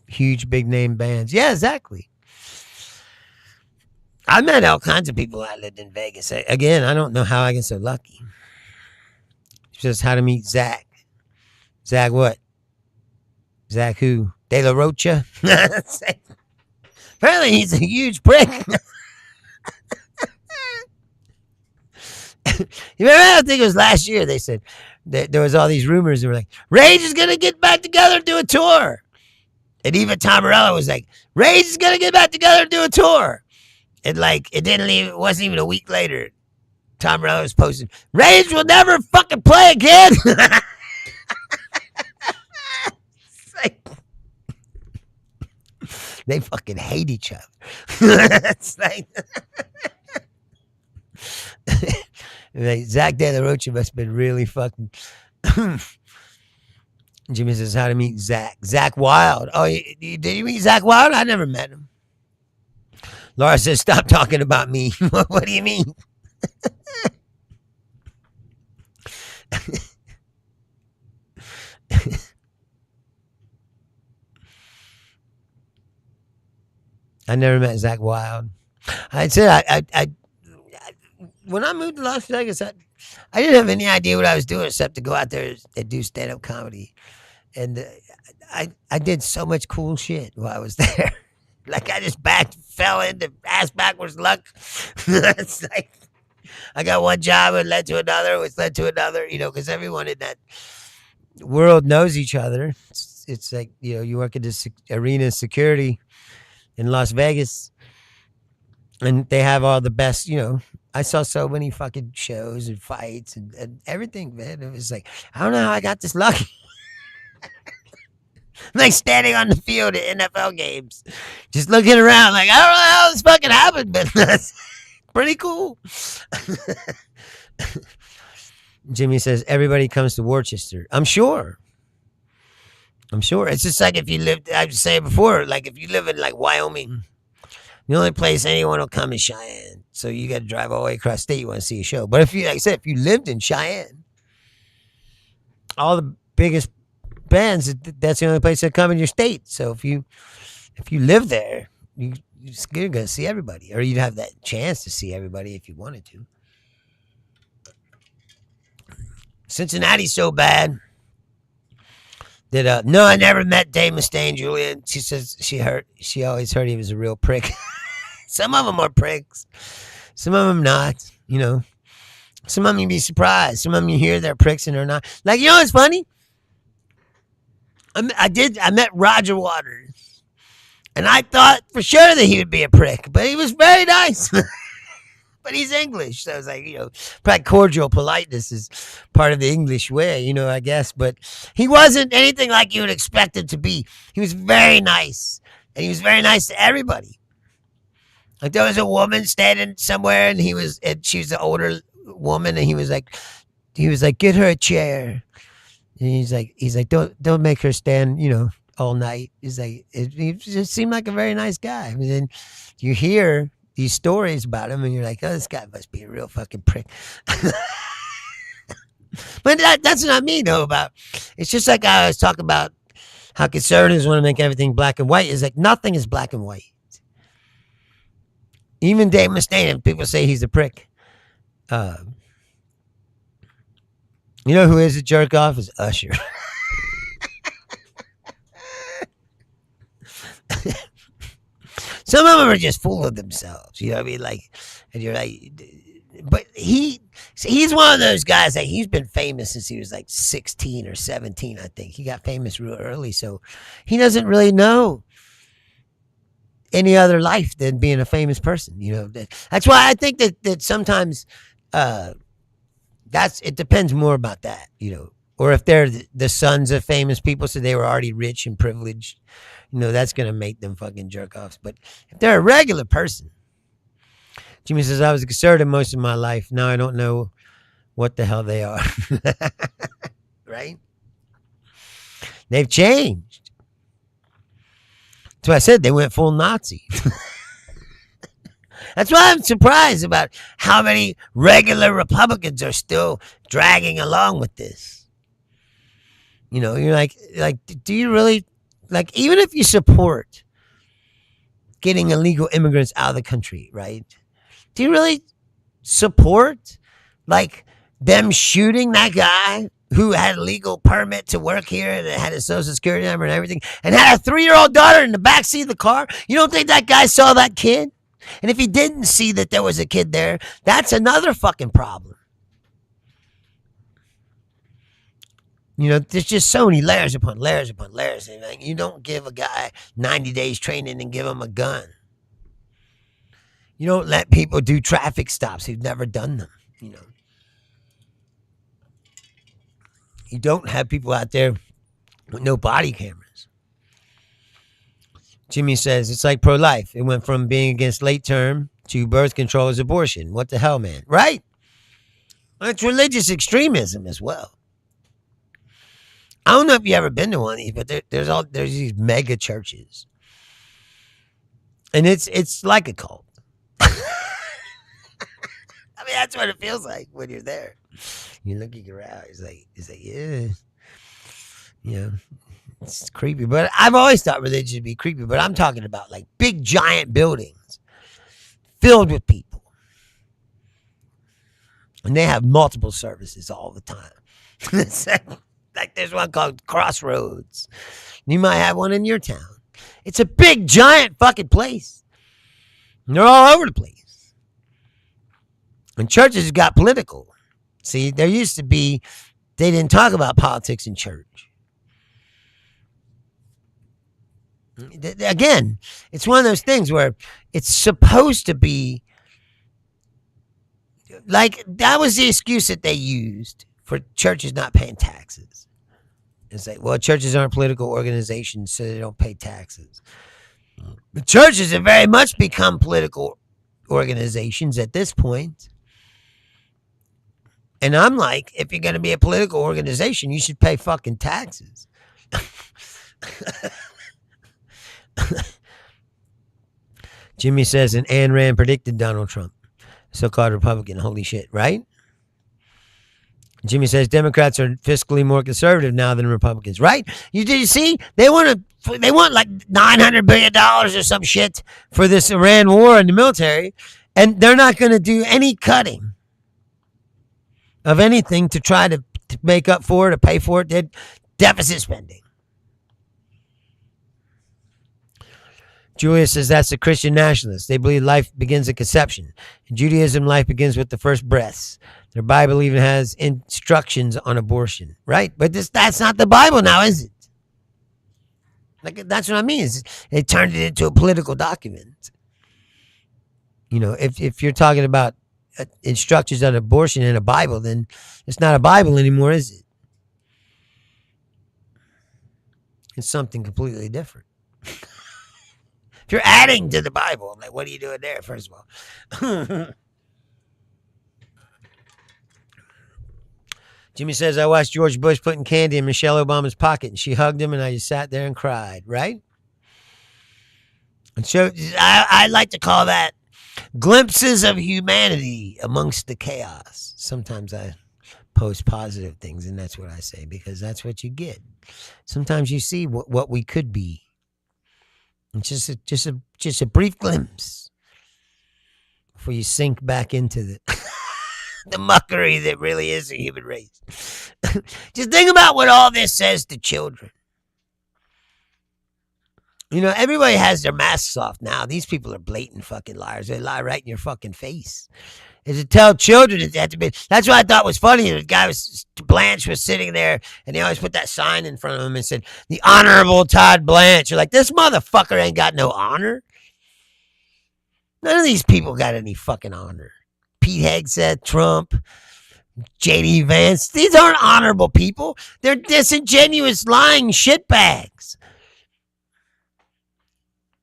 huge big name bands. Yeah, exactly. I met all kinds of people. I lived in Vegas. Again, I don't know how I get so lucky. She says how to meet Zach. Zach what? Zach who? De La Rocha? Apparently he's a huge prick. You remember, I think it was last year, they said that there was all these rumors that were like, Rage is going to get back together and do a tour. And even Tom Morello was like, Rage is going to get back together and do a tour. And like, it wasn't even a week later. Tom Morello was posting, Rage will never fucking play again. Like, they fucking hate each other. It's like, like Zach De La Rocha must have been really fucking. Jimmy says how to meet Zach. Zach Wild. Oh, did you meet Zach Wild? I never met him. Laura says, stop talking about me. What do you mean? I never met Zach Wild. I said I when I moved to Las Vegas, I didn't have any idea what I was doing except to go out there and do stand-up comedy. And I did so much cool shit while I was there. Like I just fell into ass backwards luck. It's like I got one job and led to another, which led to another, because everyone in that world knows each other. It's like, you work at this arena security in Las Vegas and they have all the best, I saw so many fucking shows and fights and everything, man. It was like, I don't know how I got this lucky. I'm like standing on the field at NFL games, just looking around like, I don't know how this fucking happened, but that's pretty cool. Jimmy says, everybody comes to Worcester. I'm sure. It's just like if you lived, I was saying before, like if you live in like Wyoming, the only place anyone will come is Cheyenne. So you got to drive all the way across state. You want to see a show. But if you, like I said, if you lived in Cheyenne, all the biggest bands, that's the only place that come in your state. So if you live there, you're going to see everybody, or you'd have that chance to see everybody if you wanted to. Cincinnati's so bad that no, I never met Dave Mustaine, Julian. She says she always heard he was a real prick. Some of them are pricks, some of them not. Some of them you'd be surprised. Some of them you hear they're pricks and they're not. Like, what's funny? I met Roger Waters, and I thought for sure that he would be a prick, but he was very nice. But but he's English. So it's like, probably cordial politeness is part of the English way, I guess. But he wasn't anything like you would expect him to be. He was very nice. And he was very nice to everybody. Like there was a woman standing somewhere and she was an older woman and he was like, get her a chair. And he's like, don't make her stand, all night. He's like, he just seemed like a very nice guy. And then you hear these stories about him and you're like, oh, this guy must be a real fucking prick. But that's what I mean, though, about, it's just like I was talking about how conservatives want to make everything black and white. It's like nothing is black and white. Even Dave Mustaine, people say he's a prick. You know who is a jerk off? Is Usher. Some of them are just full of themselves. You know what I mean? Like, and you're like, but he's one of those guys that he's been famous since he was like 16 or 17, I think. He got famous real early, so he doesn't really know any other life than being a famous person. That's why I think that sometimes it depends more about that, or if they're the sons of famous people, so they were already rich and privileged, that's going to make them fucking jerk offs. But if they're a regular person, Jimmy says, I was a conservative most of my life. Now I don't know what the hell they are. Right? They've changed. That's why I said they went full Nazi. That's why I'm surprised about how many regular Republicans are still dragging along with this. You're like, do you really, like, even if you support getting illegal immigrants out of the country, right? Do you really support, like, them shooting that guy who had a legal permit to work here and had a social security number and everything and had a 3-year-old daughter in the backseat of the car? You don't think that guy saw that kid? And if he didn't see that there was a kid there, that's another fucking problem. There's just so many layers upon layers upon layers. And like, you don't give a guy 90 days training and give him a gun. You don't let people do traffic stops who've never done them. You don't have people out there with no body cameras. Jimmy says, it's like pro-life. It went from being against late term to birth control as abortion. What the hell, man? Right? Well, it's religious extremism as well. I don't know if you've ever been to one of these, but there's these mega churches. And it's like a cult. I mean, that's what it feels like when you're there. You're looking around. It's like, yeah. It's creepy, but I've always thought religion would be creepy, but I'm talking about like big giant buildings filled with people. And they have multiple services all the time. It's like there's one called Crossroads. You might have one in your town. It's a big giant fucking place. And they're all over the place. And churches got political. See, there used to be, they didn't talk about politics in church. Again, it's one of those things where it's supposed to be like, that was the excuse that they used for churches not paying taxes. It's like, well, churches aren't political organizations, so they don't pay taxes. The churches have very much become political organizations at this point. And I'm like, if you're going to be a political organization, you should pay fucking taxes. Jimmy says, and Ayn Rand predicted Donald Trump, so-called Republican. Holy shit, right? Jimmy says Democrats are fiscally more conservative now than Republicans, right? Did you see? They want like $900 billion or some shit for this Iran war in the military, and they're not going to do any cutting of anything to try to make up for it or pay for it. They're deficit spending. Julia says that's the Christian nationalists. They believe life begins at conception. In Judaism, life begins with the first breaths. Their Bible even has instructions on abortion, right? But that's not the Bible now, is it? Like, that's what I mean. They turned it into a political document. If you're talking about instructions on abortion in a Bible, then it's not a Bible anymore, is it? It's something completely different. If you're adding to the Bible, I'm like, what are you doing there, first of all? Jimmy says, I watched George Bush putting candy in Michelle Obama's pocket, and she hugged him, and I just sat there and cried, right? And so I like to call that glimpses of humanity amongst the chaos. Sometimes I post positive things, and that's what I say, because that's what you get. Sometimes you see what we could be. It's just a brief glimpse before you sink back into the the muckery that really is the human race. Just think about what all this says to children. You know, everybody has their masks off now. These people are blatant fucking liars. They lie right in your fucking face. And to tell children that they have to be. That's what I thought was funny. The guy Blanche was sitting there, and they always put that sign in front of him and said, "The Honorable Todd Blanche." You're like, this motherfucker ain't got no honor. None of these people got any fucking honor. Pete Hegseth, Trump, J.D. Vance. These aren't honorable people. They're disingenuous, lying shitbags.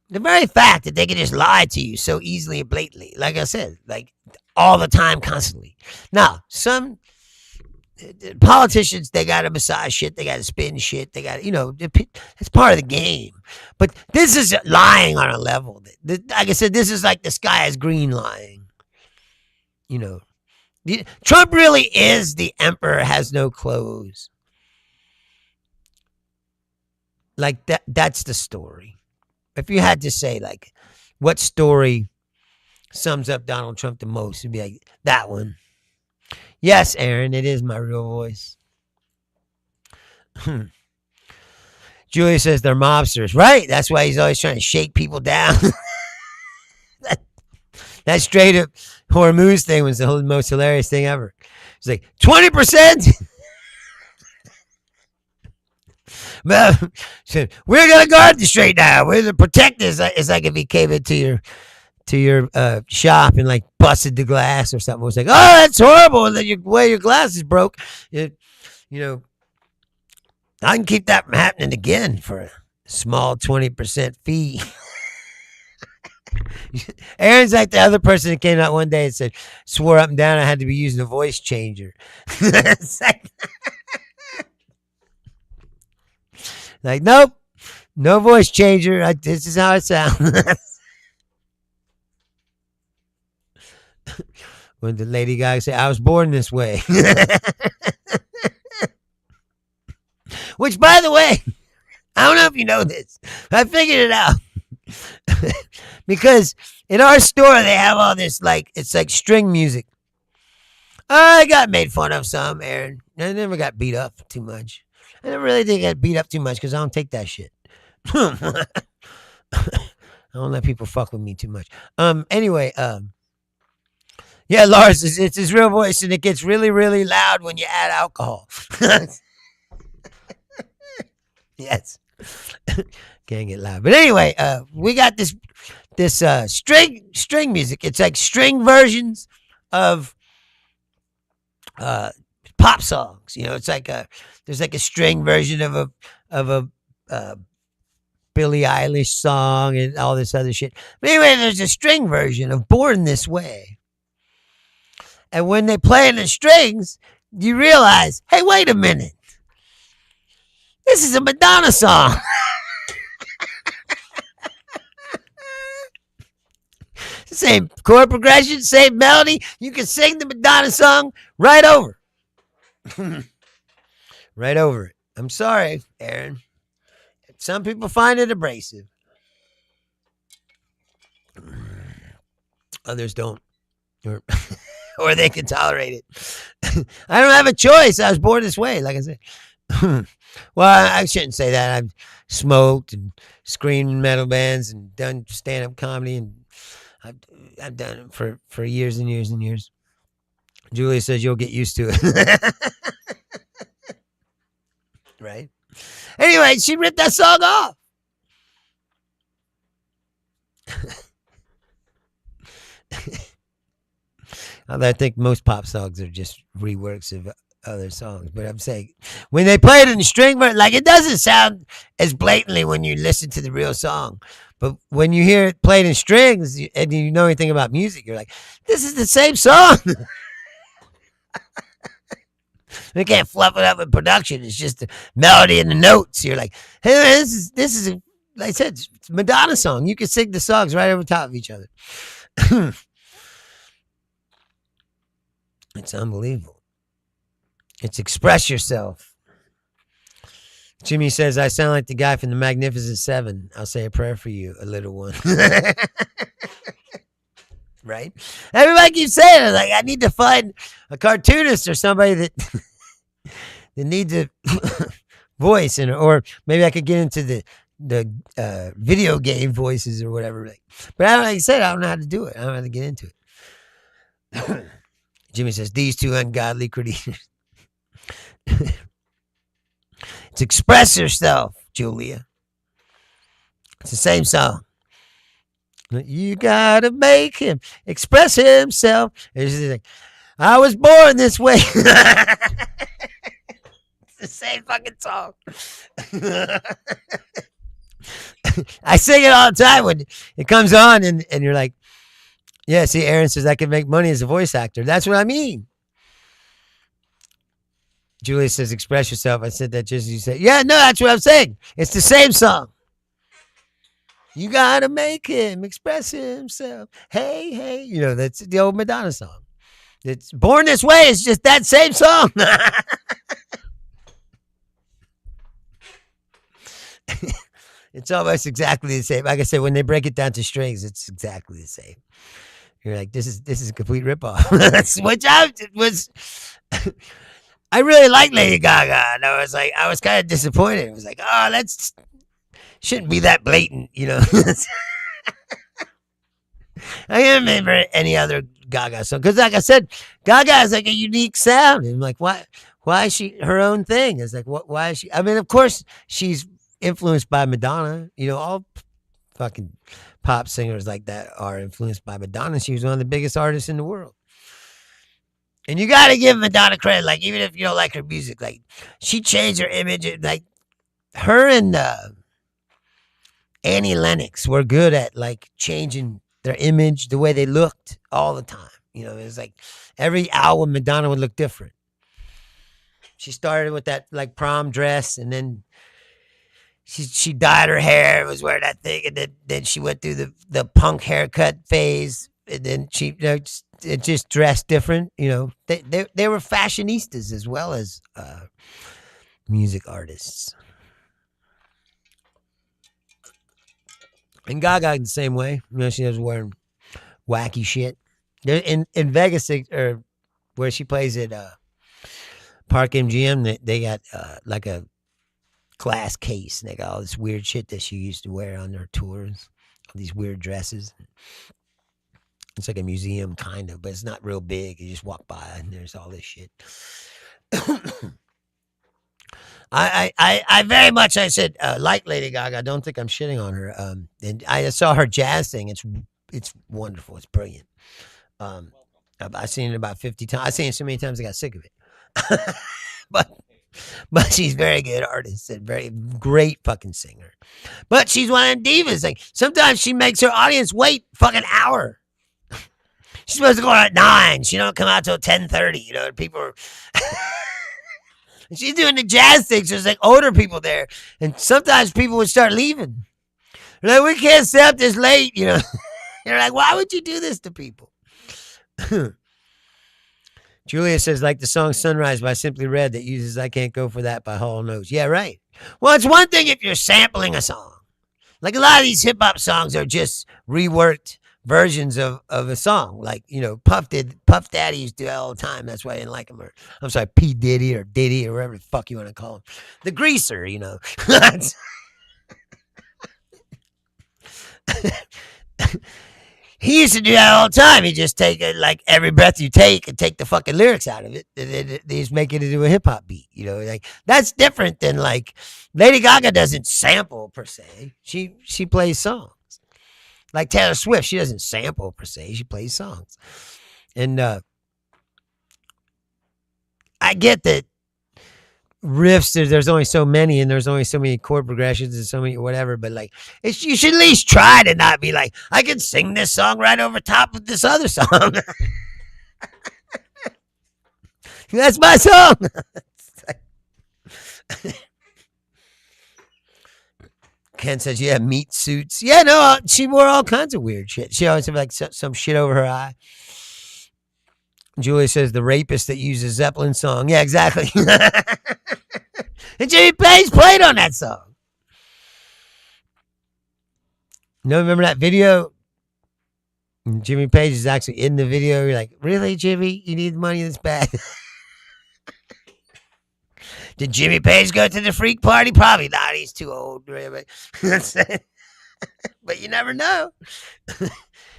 The very fact that they can just lie to you so easily and blatantly, like I said, like all the time, constantly. Now, some politicians, they got to massage shit, they got to spin shit, they got to, it's part of the game. But this is lying on a level. Like I said, this is like the sky is green lying. Trump really is the emperor has no clothes. Like that's the story. If you had to say, like, what story sums up Donald Trump the most, it'd be like, that one. Yes, Aaron, it is my real voice. Julia says they're mobsters. Right, that's why he's always trying to shake people down. That straight up Hormuz thing was the most hilarious thing ever. It's like, 20%? We're gonna guard the Strait now. We're gonna protect this. It's like if he came into your shop and like busted the glass or something. It was like, oh, that's horrible. And then your glass is broke. I can keep that from happening again for a small 20% fee. Aaron's like the other person that came out one day and said, swore up and down I had to be using a voice changer. It's like, nope, no voice changer. This is how it sounds. When the Lady Gaga said, I was born this way. Which, by the way, I don't know if you know this. I figured it out. Because in our store, they have all this, like, it's like string music. I got made fun of some, Aaron. I never got beat up too much. I don't really think I got beat up too much because I don't take that shit. I don't let people fuck with me too much. Anyway, yeah, Lars, it's his real voice, and it gets really, really loud when you add alcohol. Yes. Can't get loud. But anyway, we got this string music. It's like string versions of pop songs. It's like there's like a string version of a Billie Eilish song and all this other shit. But anyway, there's a string version of Born This Way. And when they play in the strings, you realize, hey, wait a minute. This is a Madonna song. Same chord progression, same melody. You can sing the Madonna song right over. Right over it. I'm sorry, Aaron. Some people find it abrasive. Others don't. Or they can tolerate it. I don't have a choice. I was born this way, like I said. Well, I shouldn't say that. I've smoked and screamed in metal bands and done stand-up comedy, and I've done it for years and years and years. Julia says you'll get used to it. Right? Anyway, she ripped that song off. Although I think most pop songs are just reworks of other songs. But I'm saying when they play it in string, like it doesn't sound as blatantly when you listen to the real song. But when you hear it played in strings and you know anything about music, you're like, this is the same song. They can't fluff it up in production. It's just the melody and the notes. You're like, hey, man, this is like I said, it's a Madonna song. You can sing the songs right over top of each other. It's unbelievable. It's express yourself. Jimmy says, I sound like the guy from the Magnificent Seven. I'll say a prayer for you, a little one. Right? Everybody keeps saying it. Like, I need to find a cartoonist or somebody that that needs a voice, or maybe I could get into the video game voices or whatever. But like I said, I don't know how to do it. I don't know how to get into it. Jimmy says, these two ungodly creatures. It's express yourself, Julia. It's the same song. You gotta make him express himself. I was born this way. It's the same fucking song. I sing it all the time when it comes on, and you're like, yeah, see, Aaron says I can make money as a voice actor. That's what I mean. Julia says, express yourself. I said that just as you said. Yeah, no, that's what I'm saying. It's the same song. You gotta make him express himself. Hey, hey. You know, that's the old Madonna song. It's Born This Way. It's just that same song. It's almost exactly the same. Like I said, when they break it down to strings, it's exactly the same. You're like, this is a complete ripoff. Which I really like Lady Gaga. And I was kind of disappointed. It was like, oh, that's shouldn't be that blatant, you know. I can't remember any other Gaga song. Because like I said, Gaga has like a unique sound. And I'm like, why is she her own thing? It's like, why is she? I mean, of course, she's influenced by Madonna. You know, all fucking pop singers like that are influenced by Madonna. She was one of the biggest artists in the world. And you got to give Madonna credit. Like, even if you don't like her music, like, she changed her image. Like, her and Annie Lennox were good at, like, changing their image, the way they looked all the time. You know, it was like every album, Madonna would look different. She started with that, like, prom dress, and then she dyed her hair, was wearing that thing, and then she went through the punk haircut phase, and then she, you know, it just dressed different. You know, they were fashionistas as well as music artists. And Gaga the same way. You know, she was wearing wacky shit. In Vegas, or where she plays at Park MGM, they got like a glass case, and they got all this weird shit that she used to wear on her tours. All these weird dresses. It's like a museum, kind of, but it's not real big. You just walk by, and there's all this shit. I very much, I said, like Lady Gaga. I don't think I'm shitting on her. And I saw her jazz thing. It's wonderful. It's brilliant. I've seen it about 50 times. I've seen it so many times I got sick of it. But she's a very good artist and very great fucking singer. But she's one of them divas. Like, sometimes she makes her audience wait fucking hour. She's supposed to go out at 9. She don't come out till 10:30. You know, people are. She's doing the jazz thing, so there's like older people there, and sometimes people would start leaving. They're like, we can't stay up this late, you know. You're like, why would you do this to people? Julia says, like the song Sunrise by Simply Red that uses I Can't Go For That by Hall & Oates. Yeah, right. Well, it's one thing if you're sampling a song. Like, a lot of these hip-hop songs are just reworked versions of a song. Like, you know, Puff Daddy used to do that all the time. That's why I didn't like him. Or, I'm sorry, P. Diddy or Diddy or whatever the fuck you want to call him. The Greaser, you know. He used to do that all the time. He just take it, like, every breath you take and take the fucking lyrics out of it. They just make it into a hip hop beat. You know, like, that's different than, like, Lady Gaga doesn't sample per se. She plays songs. Like Taylor Swift, she doesn't sample per se. She plays songs. And I get that riffs, there's only so many, and there's only so many chord progressions and so many whatever, but like you should at least try to not be like, I can sing this song right over top of this other song. That's my song. Ken says, yeah, meat suits. Yeah, no, she wore all kinds of weird shit. She always had like some shit over her eye. Julie says, the rapist that uses Zeppelin song. Yeah, exactly. And Jimmy Page played on that song. No, remember that video? Jimmy Page is actually in the video. You're like, really, Jimmy? You need money this bad? Did Jimmy Page go to the freak party? Probably not. He's too old. But you never know.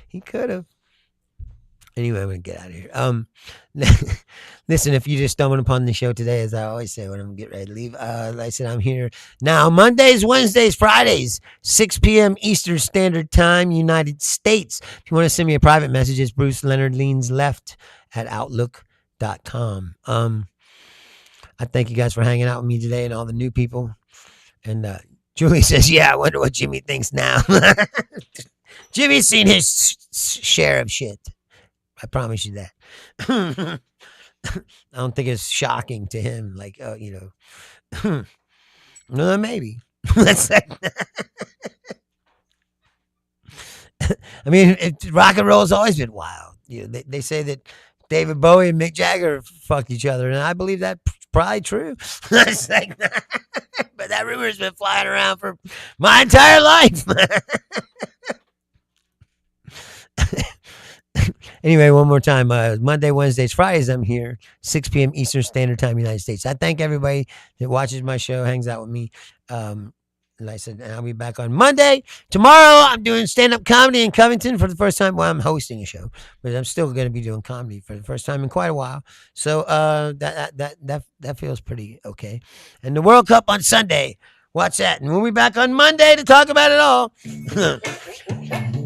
He could have. Anyway, I'm going to get out of here. Listen, if you just stumbled upon the show today, as I always say when I'm getting ready to leave, like I said, I'm here now Mondays, Wednesdays, Fridays, 6 p.m. Eastern Standard Time, United States. If you want to send me a private message, it's Bruce Leonard Leans left at outlook.com. I thank you guys for hanging out with me today and all the new people. And Julie says, yeah, I wonder what Jimmy thinks now. Jimmy's seen his share of shit. I promise you that. I don't think it's shocking to him. Like, no, maybe. I mean, rock and roll has always been wild. They say that David Bowie and Mick Jagger fucked each other, and I believe that's probably true. But that rumor's been flying around for my entire life. Anyway, one more time. Monday, Wednesdays, Fridays, I'm here. 6 p.m. Eastern Standard Time, United States. I thank everybody that watches my show, hangs out with me. Like I said, I'll be back on Monday. Tomorrow, I'm doing stand-up comedy in Covington for the first time. Well, I'm hosting a show, but I'm still going to be doing comedy for the first time in quite a while. So that feels pretty okay. And the World Cup on Sunday. Watch that. And we'll be back on Monday to talk about it all.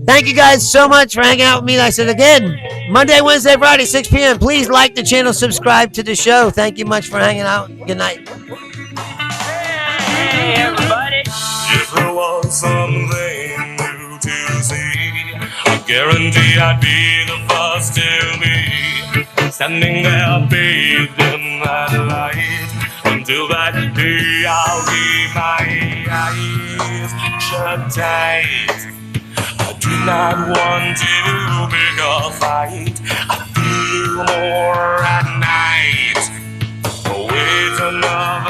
Thank you guys so much for hanging out with me. Like I said again, Monday, Wednesday, Friday, 6 p.m. Please like the channel, subscribe to the show. Thank you much for hanging out. Good night. Hey, everybody. If there was something new to see, I guarantee I'd be the first to be standing there bathed in that light. Until that day I'll keep my eyes shut tight. I do not want to pick a fight. I feel more at night. Wait another